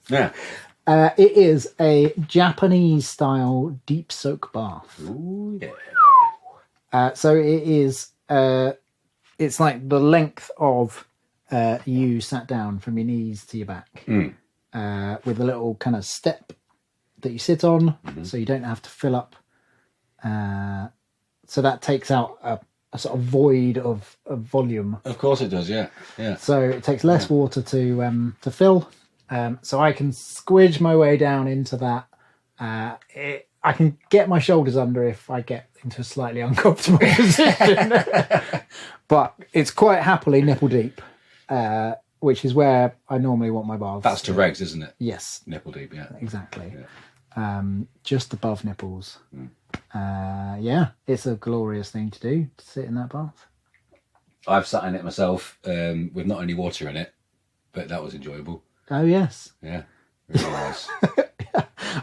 Yeah. It is a Japanese-style deep soak bath. Ooh, yeah. So it is... it's like the length of you sat down from your knees to your back. With a little kind of step that you sit on, so you don't have to fill up. So that takes out a sort of void of volume. Of course it does, yeah. So it takes less water to fill. So I can squidge my way down into that. I can get my shoulders under if I get into a slightly uncomfortable position. But it's quite happily nipple deep, which is where I normally want my baths. That's to regs, isn't it? Yes. Nipple deep, yeah. Exactly. Just above nipples. Yeah, it's a glorious thing to do, to sit in that bath. I've sat in it myself with not only water in it, but that was enjoyable. Oh, yes. Yeah, really nice.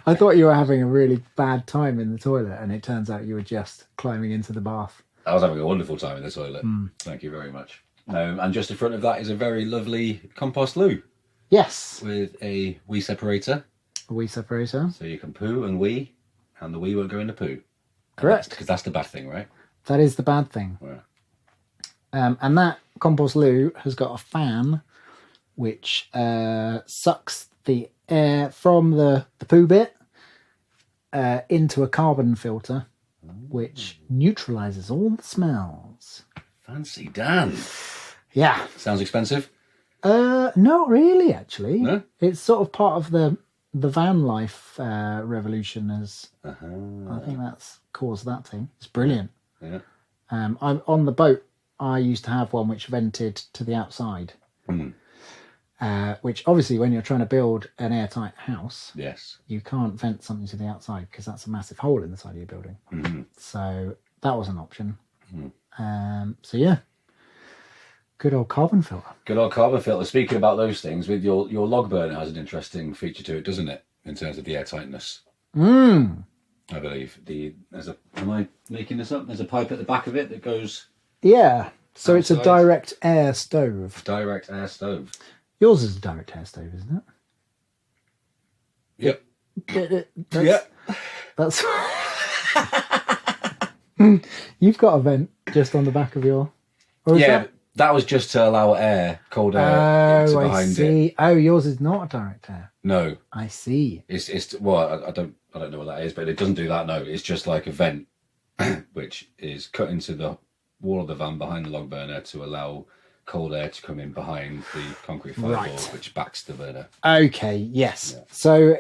I thought you were having a really bad time in the toilet, and it turns out you were just climbing into the bath. I was having a wonderful time in the toilet. Thank you very much. And just in front of that is a very lovely compost loo. Yes. With a wee separator. A wee separator. So you can poo and wee, and the wee won't go in the poo. Correct. Because that's the bad thing, right? That is the bad thing. Yeah. And that compost loo has got a fan which sucks the air from the poo bit into a carbon filter, which neutralises all the smells. Fancy Dan. Yeah. Sounds expensive? Not really, actually. No? It's sort of part of the van life revolution. I think that's caused that thing. It's brilliant. Yeah. I'm on the boat. I used to have one which vented to the outside. Which obviously, when you're trying to build an airtight house, Yes. you can't vent something to the outside because that's a massive hole in the side of your building. So that was an option. So yeah, good old carbon filter. Good old carbon filter. Speaking about those things, with your log burner has an interesting feature to it, doesn't it? In terms of the airtightness. I believe. Am I making this up? There's a pipe at the back of it that goes... Yeah, so it's a outside. direct air stove. Direct air stove. Yours is a direct air stove, isn't Yep. it? Yeah. That's. You've got a vent just on the back of your. Or is Yeah, that was just to allow air, cold air, Oh, I behind see. it. Oh, yours is not a direct air. No, I see. it's well, I don't know what that is, but it doesn't do that. No, it's just like a vent, which is cut into the wall of the van behind the log burner to allow cold air to come in behind the concrete firewall, Right. which backs the burner. Okay, yes. Yeah. So,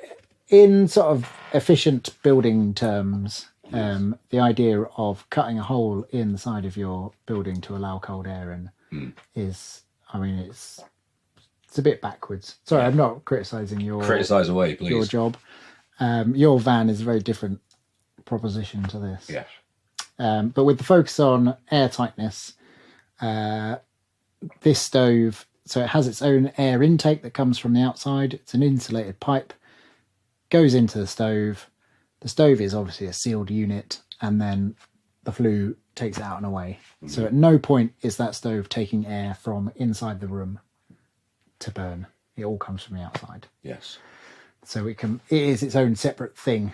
in sort of efficient building terms, the idea of cutting a hole in the side of your building to allow cold air in is, I mean, it's a bit backwards. Sorry, I'm not criticising your Criticise away, please. your job. Your van is a very different proposition to this. Yes. But with the focus on air tightness, this stove, so it has its own air intake that comes from the outside. It's an insulated pipe, goes into the stove. The stove is obviously a sealed unit, and then the flue takes it out and away. Mm-hmm. So at no point is that stove taking air from inside the room to burn. It all comes from the outside. Yes. So it is its own separate thing.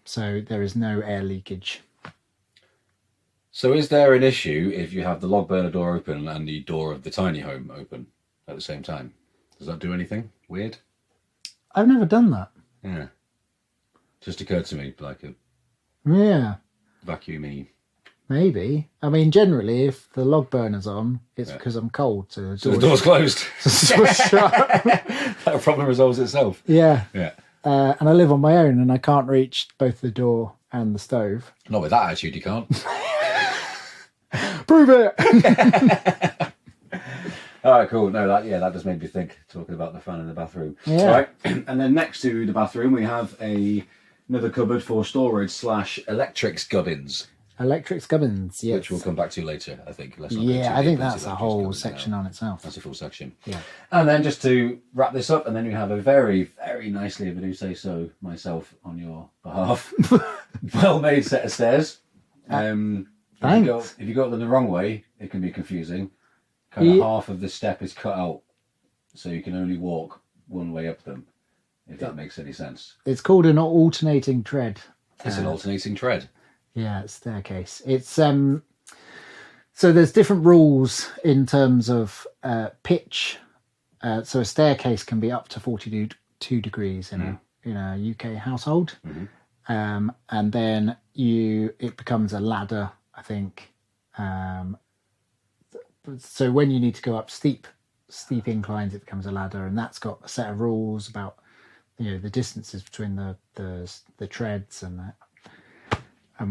So there is no air leakage. So is there an issue if you have the log burner door open and the door of the tiny home open at the same time? Does that do anything weird? I've never done that. Yeah. Just occurred to me like a Yeah, vacuumy. maybe. I mean, generally, if the log burner's on, it's because I'm cold. So So the door's closed. shut. That problem resolves itself. Yeah. Yeah. And I live on my own, and I can't reach both the door and the stove. Not with that attitude, you can't. Prove it! All right, cool. No, that just made me think, talking about the fan in the bathroom. Yeah. Right. And then next to the bathroom, we have another cupboard for storage / electrics gubbins, Electrics gubbins, yes. which we'll come back to later, I think. Let's not go Yeah, too I think deep into that's a electrics whole gubbins section now. on itself. That's a full section. Yeah. And then just to wrap this up, and then we have a very, very nicely, if I do say so myself on your behalf, well-made set of stairs. Thanks. If you go up them the wrong way, it can be confusing. Kind of half of the step is cut out, so you can only walk one way up them, if that makes any sense. It's called an alternating tread. It's an alternating tread. Yeah, it's staircase. It's so there's different rules in terms of pitch. So a staircase can be up to 42 degrees in a UK household, and then it becomes a ladder, I think. So when you need to go up steep inclines, it becomes a ladder, and that's got a set of rules about the distances between the treads and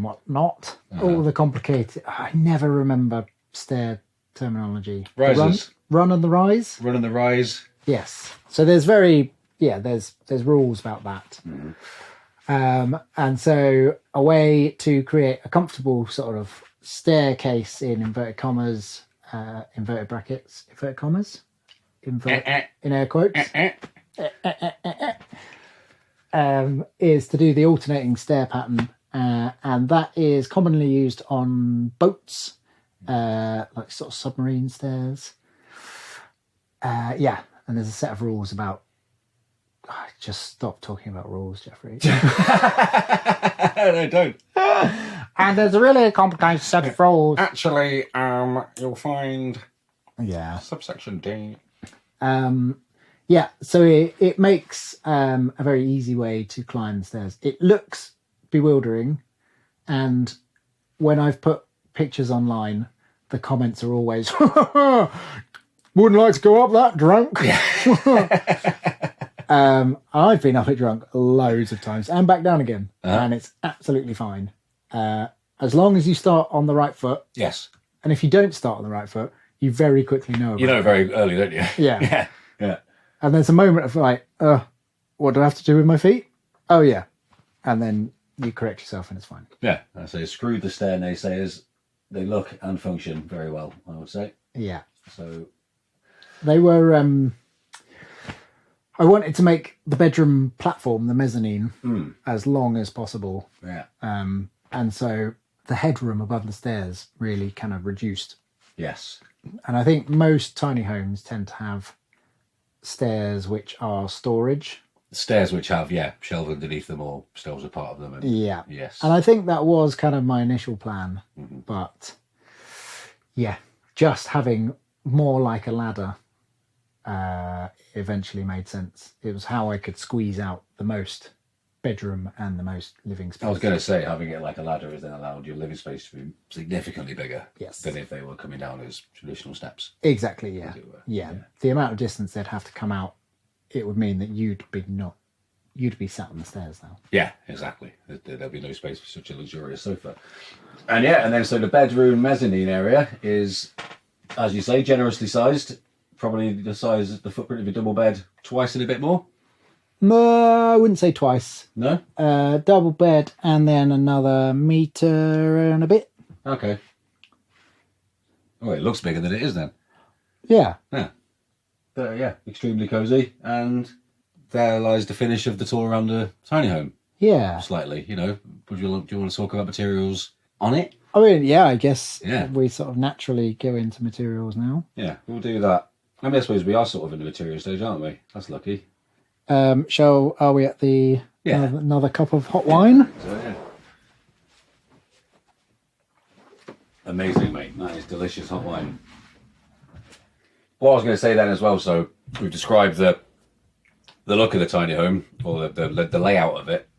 whatnot. All the complicated. I never remember stair terminology. Rises. Run and the rise. Run and the rise. Yes. So there's there's rules about that. And so a way to create a comfortable sort of staircase in inverted commas, inverted brackets, inverted commas, in air quotes, is to do the alternating stair pattern, and that is commonly used on boats, like sort of submarine stairs. And there's a set of rules about. Just stop talking about rules, Jeffrey. No, don't. And there's a really complicated set of rules. Actually, you'll find subsection D. So it makes a very easy way to climb the stairs. It looks bewildering, and when I've put pictures online, the comments are always, wouldn't like to go up that drunk. I've been up it drunk loads of times and back down again, and it's absolutely fine. As long as you start on the right foot. Yes. And if you don't start on the right foot, you very quickly know about You know very early, don't you? Yeah. Yeah. And there's a moment of like, what do I have to do with my feet? Oh, yeah. And then you correct yourself and it's fine. Yeah. I say screw the stair naysayers. They look and function very well, I would say. Yeah. So they were... I wanted to make the bedroom platform, the mezzanine, as long as possible. Yeah. And so the headroom above the stairs really kind of reduced. Yes. And I think most tiny homes tend to have stairs which are storage. Stairs which have, shelves underneath them or shelves are part of them. And, Yeah. Yes. And I think that was kind of my initial plan. But yeah, just having more like a ladder eventually made sense. It was how I could squeeze out the most bedroom and the most living space. I was going to say, having it like a ladder has then allowed your living space to be significantly bigger than if they were coming down as traditional steps. Exactly, yeah. As it were. Yeah. The amount of distance they'd have to come out, it would mean that you'd be sat on the stairs now. Yeah, exactly. There'll be no space for such a luxurious sofa. And then so the bedroom mezzanine area is, as you say, generously sized. Probably the size, the footprint of a double bed, twice and a bit more. I wouldn't say twice. No? Double bed and then another metre and a bit. Okay. Oh, it looks bigger than it is then. Yeah. Yeah. But extremely cosy. And there lies the finish of the tour around the tiny home. Yeah. Slightly, do you want to talk about materials on it? I mean, yeah, I guess Yeah. we sort of naturally go into materials now. Yeah, we'll do that. I mean, I suppose we are sort of in the material stage, aren't we? That's lucky. Are we at the Yeah. another cup of hot wine? So, yeah. Amazing, mate. That is delicious hot wine. What I was going to say then as well, so we've described the look of the tiny home, or the layout of it.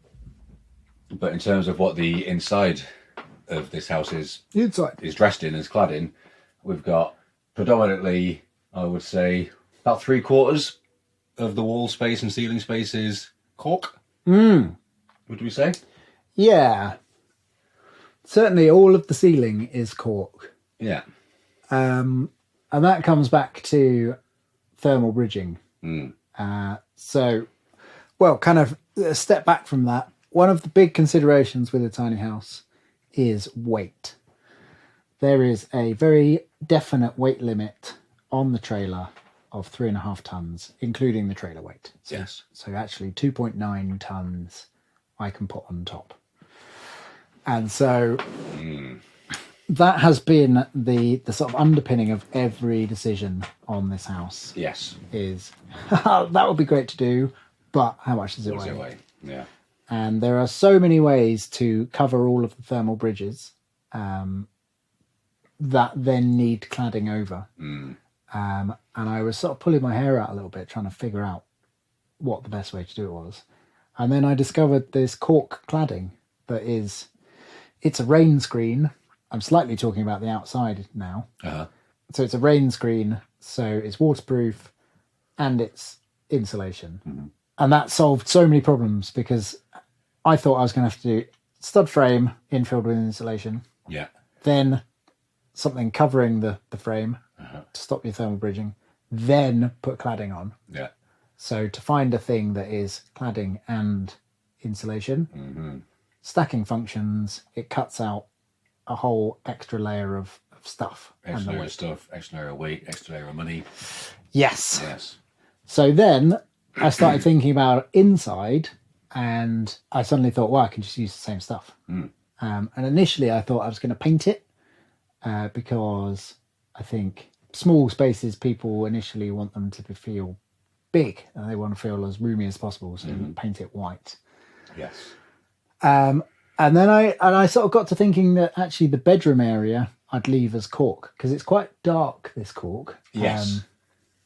But in terms of what the inside of this house is dressed in, is clad in, we've got predominantly, I would say, about 3/4 of the wall space and ceiling space is cork. Would we say? Yeah. Certainly all of the ceiling is cork. Yeah. And that comes back to thermal bridging. So, kind of a step back from that. One of the big considerations with a tiny house is weight. There is a very definite weight limit on the trailer of 3.5 tons, including the trailer weight. Yes. So actually 2.9 tons I can put on top. And so that has been the sort of underpinning of every decision on this house. Yes. Is that would be great to do, but how much does it weigh? Yeah. And there are so many ways to cover all of the thermal bridges that then need cladding over. And I was sort of pulling my hair out a little bit, trying to figure out what the best way to do it was. And then I discovered this cork cladding that it's a rain screen. I'm slightly talking about the outside now. So it's a rain screen, so it's waterproof and it's insulation. And that solved so many problems because I thought I was going to have to do stud frame infilled with insulation. Yeah. Then something covering the frame to stop your thermal bridging, then put cladding on. Yeah. So to find a thing that is cladding and insulation, stacking functions, it cuts out a whole extra layer of stuff. Extra layer of stuff, extra layer of weight, extra layer of money. Yes. Yes. So then I started thinking about inside, and I suddenly thought, well, I can just use the same stuff. And initially I thought I was going to paint it because I think small spaces, people initially want them to feel big and they want to feel as roomy as possible, so paint it white. Yes. And then I sort of got to thinking that actually the bedroom area I'd leave as cork because it's quite dark, this cork. Yes.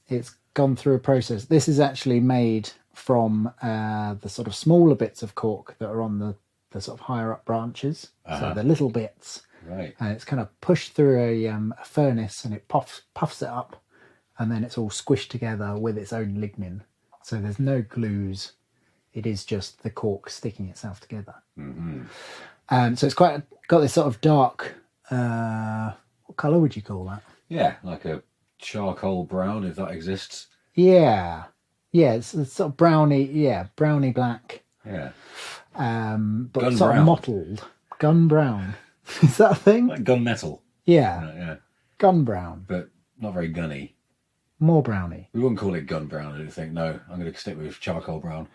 It's gone through a process. This is actually made from the sort of smaller bits of cork that are on the sort of higher up branches. So the little bits. Right. And it's kind of pushed through a furnace and it puffs it up, and then it's all squished together with its own lignin. So there's no glues. It is just the cork sticking itself together. So it's got this sort of dark, what colour would you call that? Yeah, like a charcoal brown, if that exists. Yeah, it's sort of browny black. Yeah. But Gun sort brown. of mottled. Gun brown. Is that a thing? Like gunmetal. Yeah. Yeah. Gun brown. But not very gunny. More browny. We wouldn't call it gun brown, I don't think. No, I'm going to stick with charcoal brown.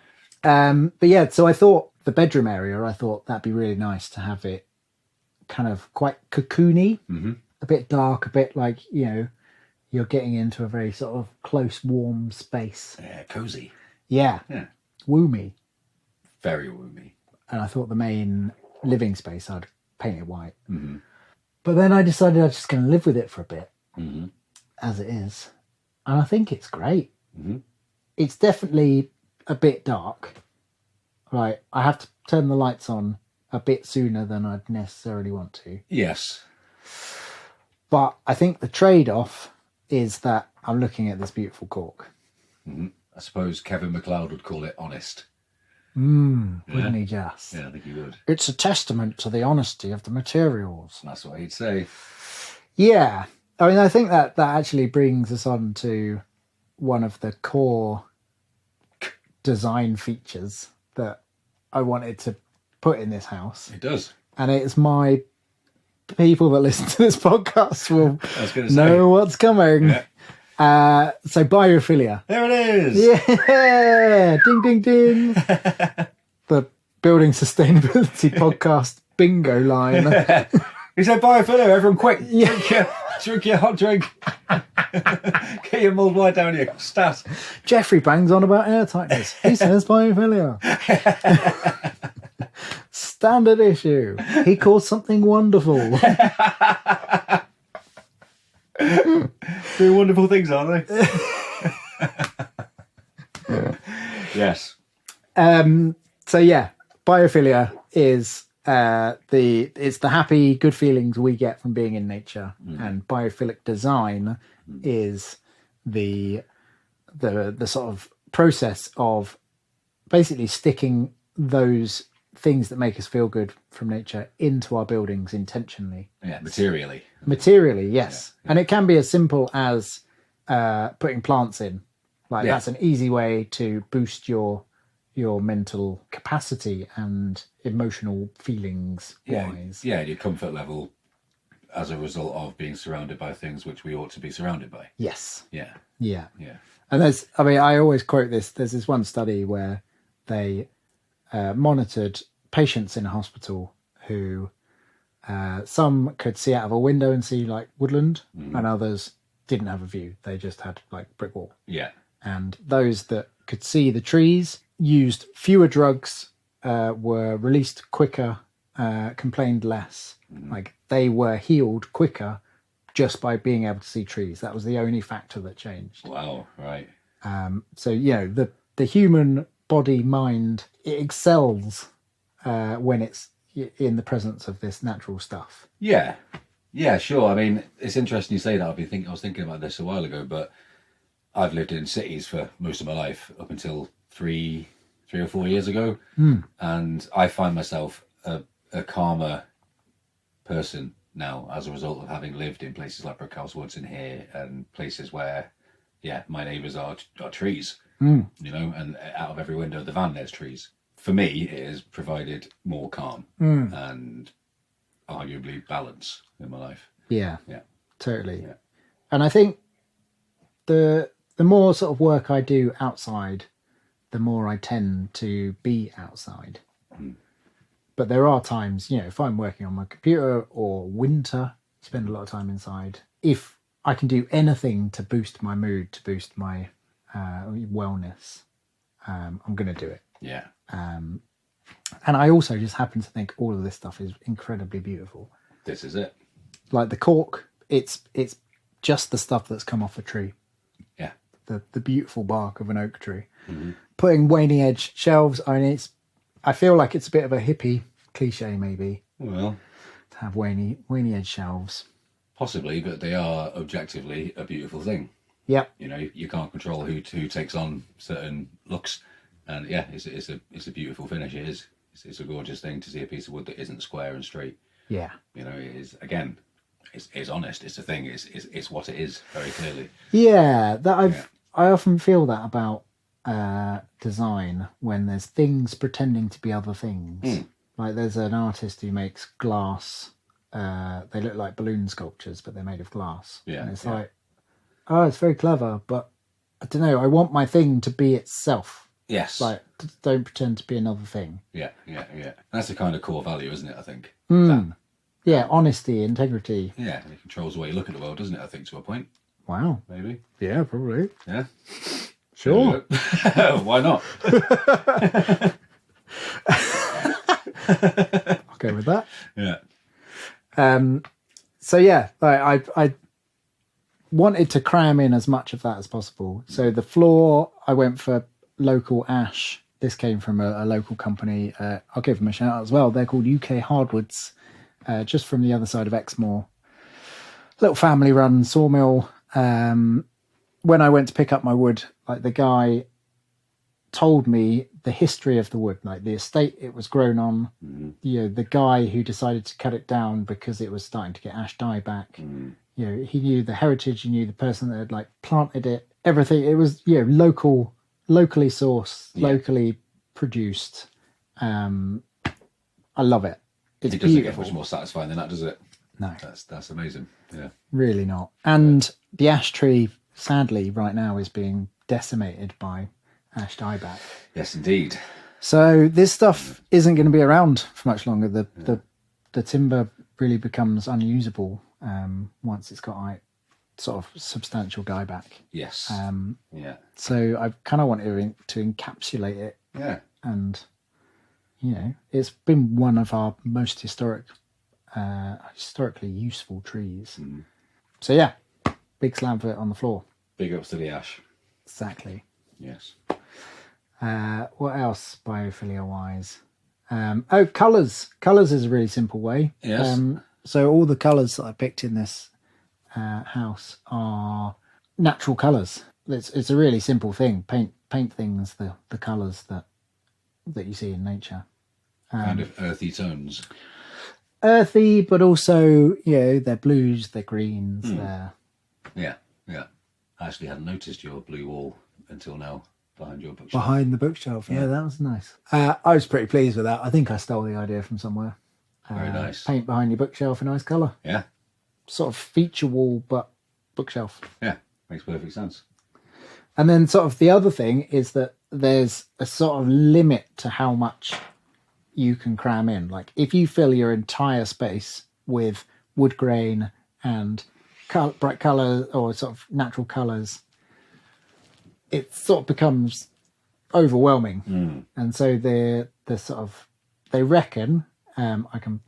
But yeah, so I thought the bedroom area, I thought that'd be really nice to have it kind of quite cocoony, a bit dark, a bit like, you you're getting into a very sort of close, warm space. Yeah, cozy. Yeah. Yeah. Woomy. Very woomy. And I thought the main living space, I'd paint it white. Mm-hmm. But then I decided I was just going to live with it for a bit, Mm-hmm. as it is. And I think it's great. Mm-hmm. It's definitely a bit dark. Right, I have to turn the lights on a bit sooner than I'd necessarily want to. Yes. But I think the trade-off is that I'm looking at this beautiful cork. Mm-hmm. I suppose Kevin MacLeod would call it honest. Wouldn't he just? Yeah, I think he would. It's a testament to the honesty of the materials. That's what he'd say. Yeah. I mean, I think that actually brings us on to one of the core design features that I wanted to put in this house. It does. And it's my people that listen to this podcast will I was going to say. know what's coming. Yeah. So biophilia. There it is. Yeah. Ding, ding, ding. The Building Sustainability Podcast bingo line. He said biophilia, everyone quick. Yeah. Drink your hot drink. Get your mulled wine down your stat. Jeffrey bangs on about airtightness. He says biophilia. Standard issue. He calls something wonderful. Do wonderful things, aren't they? Yes. So yeah, biophilia is it's the happy, good feelings we get from being in nature, and biophilic design is the sort of process of basically sticking those things that make us feel good from nature into our buildings intentionally. Yeah, materially. Materially, yes. Yeah. And it can be as simple as putting plants in. Like that's an easy way to boost your mental capacity and emotional feelings wise. Yeah, your comfort level as a result of being surrounded by things which we ought to be surrounded by. Yes. Yeah. Yeah. Yeah. And I always quote this. There's this one study where they monitored patients in a hospital who some could see out of a window and see like woodland, and others didn't have a view. They just had like brick wall. Yeah. And those that could see the trees used fewer drugs, were released quicker, complained less. Like they were healed quicker just by being able to see trees. That was the only factor that changed. Wow, right. So, the human body, mind, it excels when it's in the presence of this natural stuff. Yeah. Yeah, sure. I mean, it's interesting you say that. I was thinking about this a while ago, but I've lived in cities for most of my life up until 3 or 4 years ago. And I find myself a calmer person now as a result of having lived in places like Brookhouse Woods in here and places where, my neighbours are trees, and out of every window of the van there's trees. For me, it has provided more calm and arguably balance in my life. Yeah, Yeah, totally. Yeah. And I think the more sort of work I do outside, the more I tend to be outside. But there are times, if I'm working on my computer or winter, spend a lot of time inside. If I can do anything to boost my mood, to boost my wellness, I'm going to do it. Yeah. And I also just happen to think all of this stuff is incredibly beautiful. This is it. Like the cork, it's just the stuff that's come off a tree. Yeah. The beautiful bark of an oak tree. Putting waning edge shelves, I feel like it's a bit of a hippie cliche maybe. Well, to have waning edge shelves. Possibly, but they are objectively a beautiful thing. Yep. You can't control who takes on certain looks, and it's a beautiful finish. It is. It's a gorgeous thing to see a piece of wood that isn't square and straight. Yeah. It is, again, it's honest. It's a thing. It's what it is very clearly. Yeah, I often feel that about design when there's things pretending to be other things. Like there's an artist who makes glass. They look like balloon sculptures, but they're made of glass. Yeah. And it's like, oh, it's very clever, but I don't know. I want my thing to be itself. Yes. Like, don't pretend to be another thing. Yeah. That's the kind of core value, isn't it? I think. Yeah, honesty, integrity. Yeah, it controls the way you look at the world, doesn't it? I think to a point. Wow. maybe. Yeah, probably. Yeah. Sure. Why not? I'll go with that. Yeah. So yeah, I wanted to cram in as much of that as possible. So the floor, I went for local ash. This came from a local company. I'll give them a shout out as well. They're called UK Hardwoods, just from the other side of Exmoor. Little family-run sawmill. When I went to pick up my wood, like the guy told me the history of the wood, like the estate it was grown on. You know, the guy who decided to cut it down because it was starting to get ash dieback. You know, he knew the heritage. He knew the person that had like planted it. Everything. It was, you know, locally sourced, locally produced. I love it. It's It doesn't beautiful. get much more satisfying than that, does it? No, That's amazing. Yeah. really not. And the ash tree, sadly, right now is being decimated by ash dieback. Yes, indeed. So this stuff isn't going to be around for much longer. The timber really becomes unusable once it's got like sort of substantial dieback. Yes. Yeah. So I kind of wanted to encapsulate it, Yeah. and you know, it's been one of our most historically useful trees. So yeah, big slam for it on the floor. Big ups to the ash. Exactly. Yes. What else biophilia wise? Colours. Colours is a really simple way. Yes. So all the colours that I picked in this house are natural colours. It's a really simple thing. Paint things the colours that you see in nature. Kind of earthy tones. Earthy, but also, you know, they're blues, they're greens, they're... Yeah. Yeah. I actually hadn't noticed your blue wall until now behind your bookshelf. Behind the bookshelf. Yeah, that was nice. I was pretty pleased with that. I think I stole the idea from somewhere. Very nice. Paint behind your bookshelf a nice colour. Yeah. Sort of feature wall, but bookshelf. Yeah. Makes perfect sense. And then sort of the other thing is that there's a sort of limit to how much you can cram in. Like if you fill your entire space with wood grain and bright colour or sort of natural colours, it sort of becomes overwhelming. And so the sort of, they reckon, I can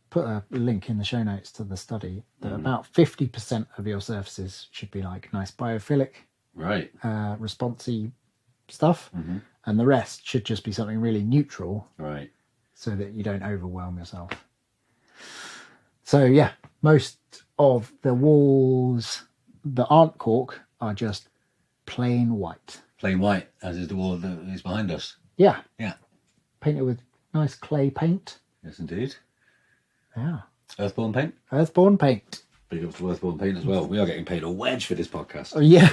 put a link in the show notes to the study, that about 50% of your surfaces should be like nice biophilic, Right. responsey stuff, and the rest should just be something really neutral, Right. so that you don't overwhelm yourself. So yeah, most of the walls that aren't cork are just plain white. Plain white, as is the wall that is behind us. Yeah, Yeah. painted with nice clay paint. Yes, indeed. Yeah, Earthborn paint. earthborn paint. Big up to Earthborn paint as well. We are getting paid a wedge for this podcast. Oh yeah.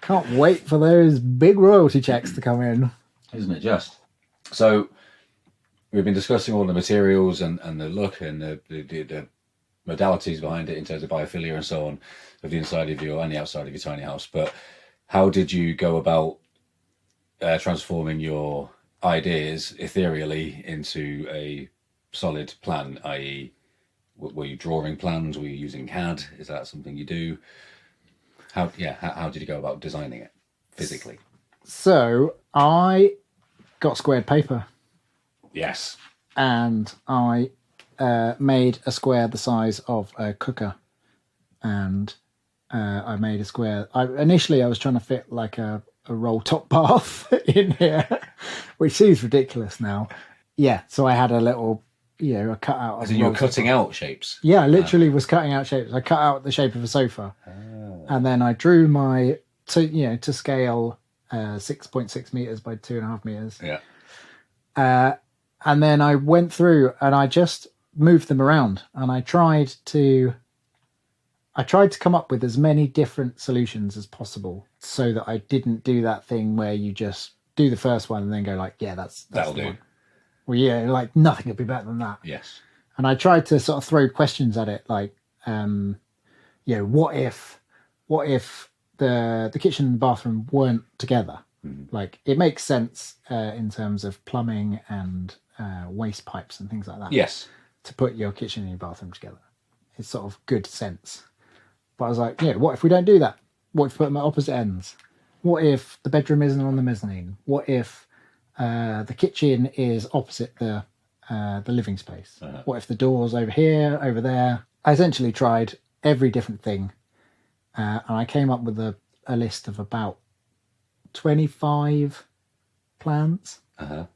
Can't wait for those big royalty checks to come in. Isn't it just? So we've been discussing all the materials and the look and the modalities behind it in terms of biophilia and so on of the inside of your and the outside of your tiny house. But how did you go about transforming your ideas ethereally into a solid plan, i.e. were you drawing plans? Were you using CAD? Is that something you do? How did you go about designing it physically? So I got squared paper Yes. and I made a square the size of a cooker, and I made a square. Initially I was trying to fit like a roll top bath in here, which seems ridiculous now. Yeah, so I had a little, a cutout. As in you were cutting out shapes? Yeah, I literally was cutting out shapes. I cut out the shape of a sofa, and then I drew my to scale 6.6 meters by 2.5 meters. Yeah. And then I went through and I just moved them around, and I tried to come up with as many different solutions as possible, so that I didn't do that thing where you just do the first one and then go like, yeah, that's That'll the do. one. Well, yeah, like nothing could be better than that. Yes. And I tried to sort of throw questions at it, like, what if the kitchen and the bathroom weren't together? Like, it makes sense in terms of plumbing and waste pipes and things like that. Yes. To put your kitchen and your bathroom together, it's sort of good sense. But I was like, yeah, what if we don't do that? What if we put them at opposite ends? What if the bedroom isn't on the mezzanine? What if the kitchen is opposite the living space? What if the door's over here, over there? I essentially tried every different thing, and I came up with a list of about 25 plans. And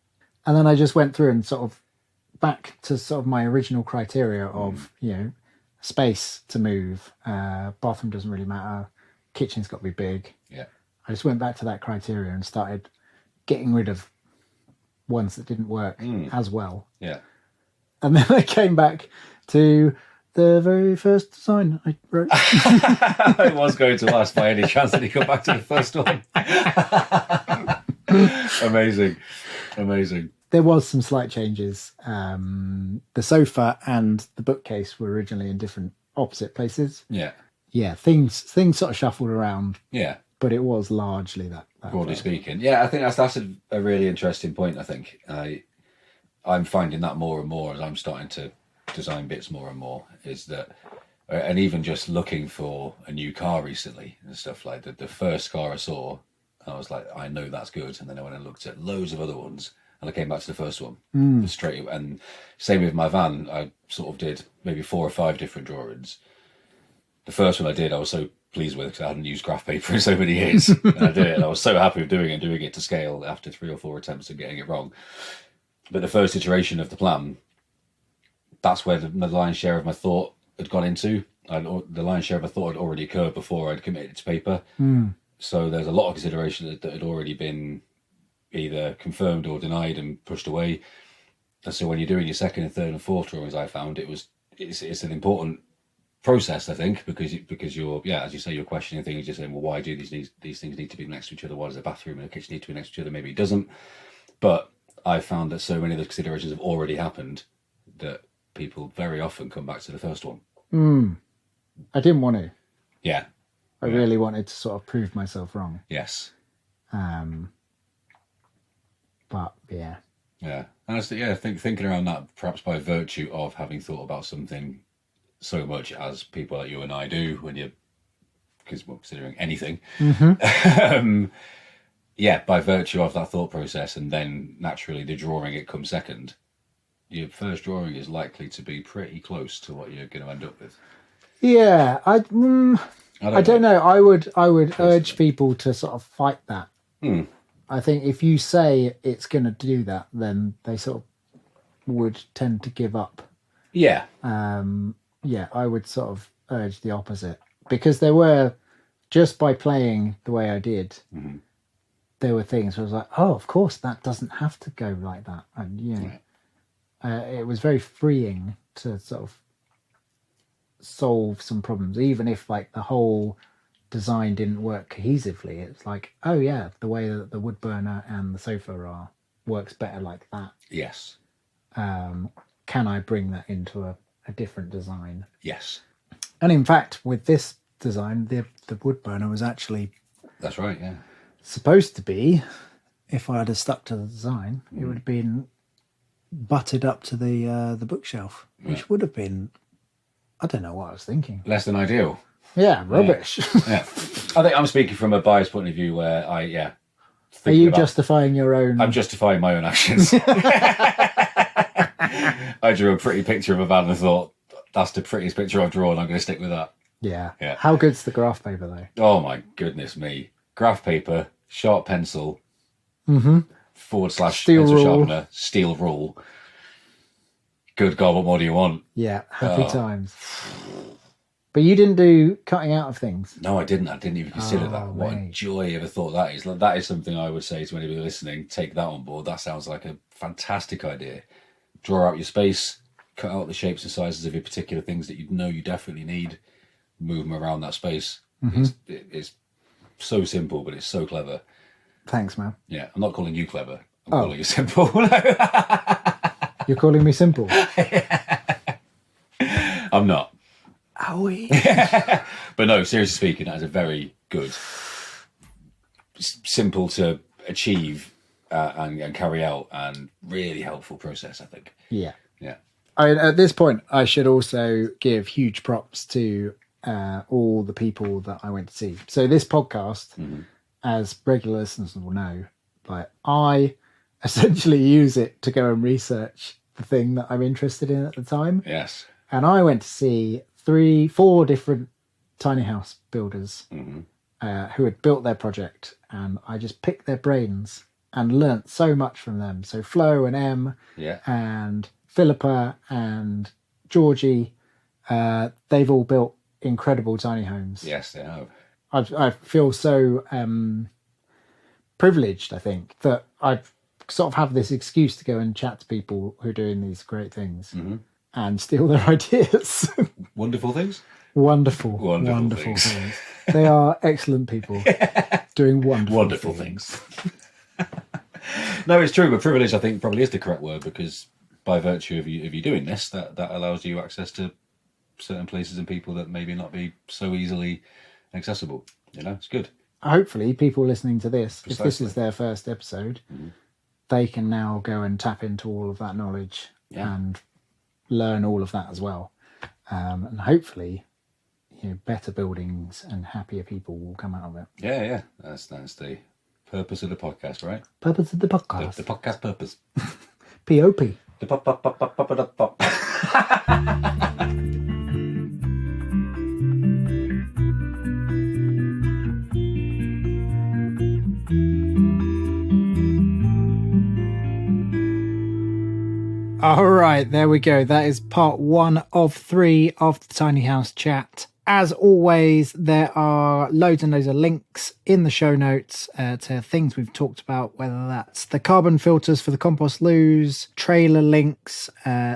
then I just went through and sort of back to sort of my original criteria of, space to move, bathroom doesn't really matter, kitchen's got to be big. Yeah. I just went back to that criteria and started getting rid of ones that didn't work as well. Yeah. And then I came back to the very first design I wrote. I was going to ask by any chance that he come back to the first one. Amazing. There was some slight changes. The sofa and the bookcase were originally in different opposite places. Yeah. Yeah, things sort of shuffled around. Yeah. But it was largely that broadly speaking. Yeah, I think that's a really interesting point. I think I'm finding that more and more as I'm starting to design bits more and more, is that, and even just looking for a new car recently and stuff like that. The first car I saw, I was like, I know that's good. And then I went and looked at loads of other ones, and I came back to the first one straight. And same with my van. I sort of did maybe 4 or 5 different drawings. The first one I did, I was so pleased with, because I hadn't used graph paper in so many years. And I did it, and I was so happy with doing it to scale after 3 or 4 attempts of getting it wrong. But the first iteration of the plan, that's where the lion's share of my thought had gone into. The lion's share of my thought had already occurred before I'd committed to paper. So there's a lot of consideration that had already been either confirmed or denied and pushed away. And so when you're doing your second and third and fourth drawings, I found it's an important process, I think, because you're, as you say, you're questioning things. You're saying, well, why do these things need to be next to each other? Why does a bathroom and a kitchen need to be next to each other? Maybe it doesn't. But I found that so many of the considerations have already happened that people very often come back to the first one. I didn't want to. Yeah. I really wanted to sort of prove myself wrong. Yes. But yeah. Yeah. And I think thinking around that, perhaps by virtue of having thought about something so much as people like you and I do when you're, because we're considering anything. By virtue of that thought process, and then naturally the drawing, it comes second. Your first drawing is likely to be pretty close to what you're going to end up with. Yeah, I don't know. I would urge people to sort of fight that. I think if you say it's going to do that, then they sort of would tend to give up. Yeah. I would sort of urge the opposite, because there were, just by playing the way I did, there were things where I was like, oh, of course, that doesn't have to go like that. And, it was very freeing to sort of solve some problems, even if like the whole design didn't work cohesively. It's like, oh yeah, the way that the wood burner and the sofa works better like that. Yes. Can I bring that into a different design? Yes. And in fact, with this design, the wood burner was actually, that's right, yeah, supposed to be, if I had stuck to the design, it would have been butted up to the bookshelf, which would have been, I don't know what I was thinking. Less than ideal. Yeah, rubbish. Yeah. I think I'm speaking from a biased point of view where Are you justifying your own? I'm justifying my own actions. I drew a pretty picture of a van and thought, that's the prettiest picture I've drawn, I'm going to stick with that. Yeah. How good's the graph paper though? Oh my goodness me. Graph paper, sharp pencil, / steel pencil rule. sharpener, steel rule. Good God, what more do you want? Yeah, happy times. But you didn't do cutting out of things. No, I didn't. I didn't even consider that. What mate. a joy of a thought that is. That is something I would say to anybody listening. Take that on board. That sounds like a fantastic idea. Draw out your space, cut out the shapes and sizes of your particular things that you know you definitely need, move them around that space. It's so simple, but it's so clever. Thanks, man. Yeah, I'm not calling you clever. I'm calling you simple. You're calling me simple? I'm not. Owie. But no, seriously speaking, that is a very good, simple to achieve and carry out, and really helpful process, I think. Yeah. Yeah. At this point, I should also give huge props to all the people that I went to see. So this podcast, as regular listeners will know, like I essentially use it to go and research the thing that I'm interested in at the time. Yes. And I went to see 4 different tiny house builders who had built their project, and I just picked their brains and learnt so much from them. So Flo and Em and Philippa and Georgie, they've all built incredible tiny homes. Yes, they have. I feel so privileged, I think, that I sort of have this excuse to go and chat to people who are doing these great things and steal their ideas. Wonderful things. Wonderful things. They are excellent people doing wonderful things. No, it's true, but privilege, I think, probably is the correct word, because by virtue of you doing this, that allows you access to certain places and people that maybe not be so easily accessible. You know, it's good. Hopefully, people listening to this, Precisely. if this is their first episode, they can now go and tap into all of that knowledge and learn all of that as well. And hopefully, better buildings and happier people will come out of it. Yeah. That's the purpose of the podcast, right? Purpose of the podcast. The podcast purpose. P.O.P. The pop. All right, there we go. That is part 1 of 3 of the Tiny House Chat. As always, there are loads and loads of links in the show notes to things we've talked about, whether that's the carbon filters for the compost loos, trailer links,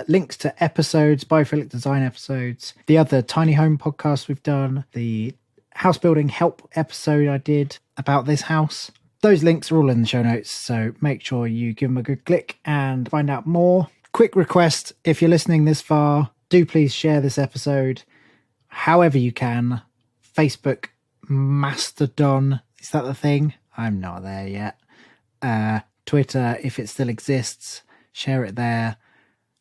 links to episodes, Biophilic design episodes, the other tiny home podcasts we've done, the house building help episode I did about this house. Those links are all in the show notes, so make sure you give them a good click and find out more. Quick request, if you're listening this far, do please share this episode however you can. Facebook, Mastodon, is that the thing? I'm not there yet. Twitter, if it still exists, share it there.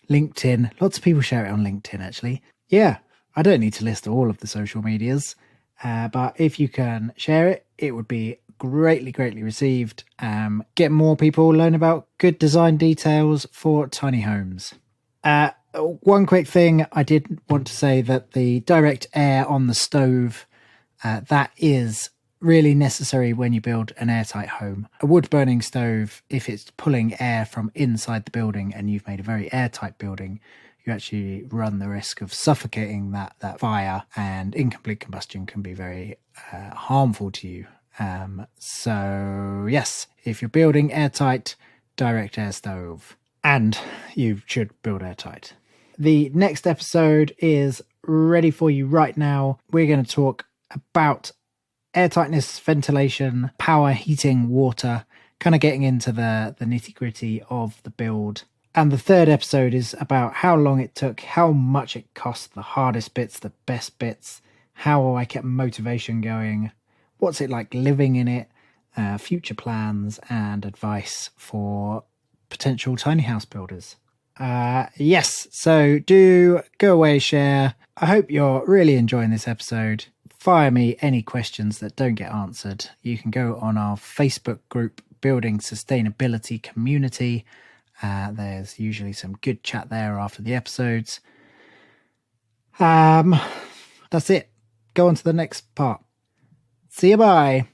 LinkedIn, lots of people share it on LinkedIn actually. Yeah, I don't need to list all of the social medias, but if you can share it, it would be greatly received. Get more people learn about good design details for tiny homes. One quick thing, I did want to say that the direct air on the stove, that is really necessary when you build an airtight home. A wood burning stove, if it's pulling air from inside the building and you've made a very airtight building, you actually run the risk of suffocating that fire, and incomplete combustion can be very harmful to you. So yes, if you're building airtight, direct air stove, and you should build airtight. The next episode is ready for you right now. We're going to talk about airtightness, ventilation, power, heating, water, kind of getting into the nitty gritty of the build. And the third episode is about how long it took, how much it cost, the hardest bits, the best bits, how I kept motivation going, what's it like living in it, future plans and advice for potential tiny house builders. Yes, so do go away, share. I hope you're really enjoying this episode. Fire me any questions that don't get answered. You can go on our Facebook group, Building Sustainability Community. There's usually some good chat there after the episodes. That's it. Go on to the next part. See you, bye.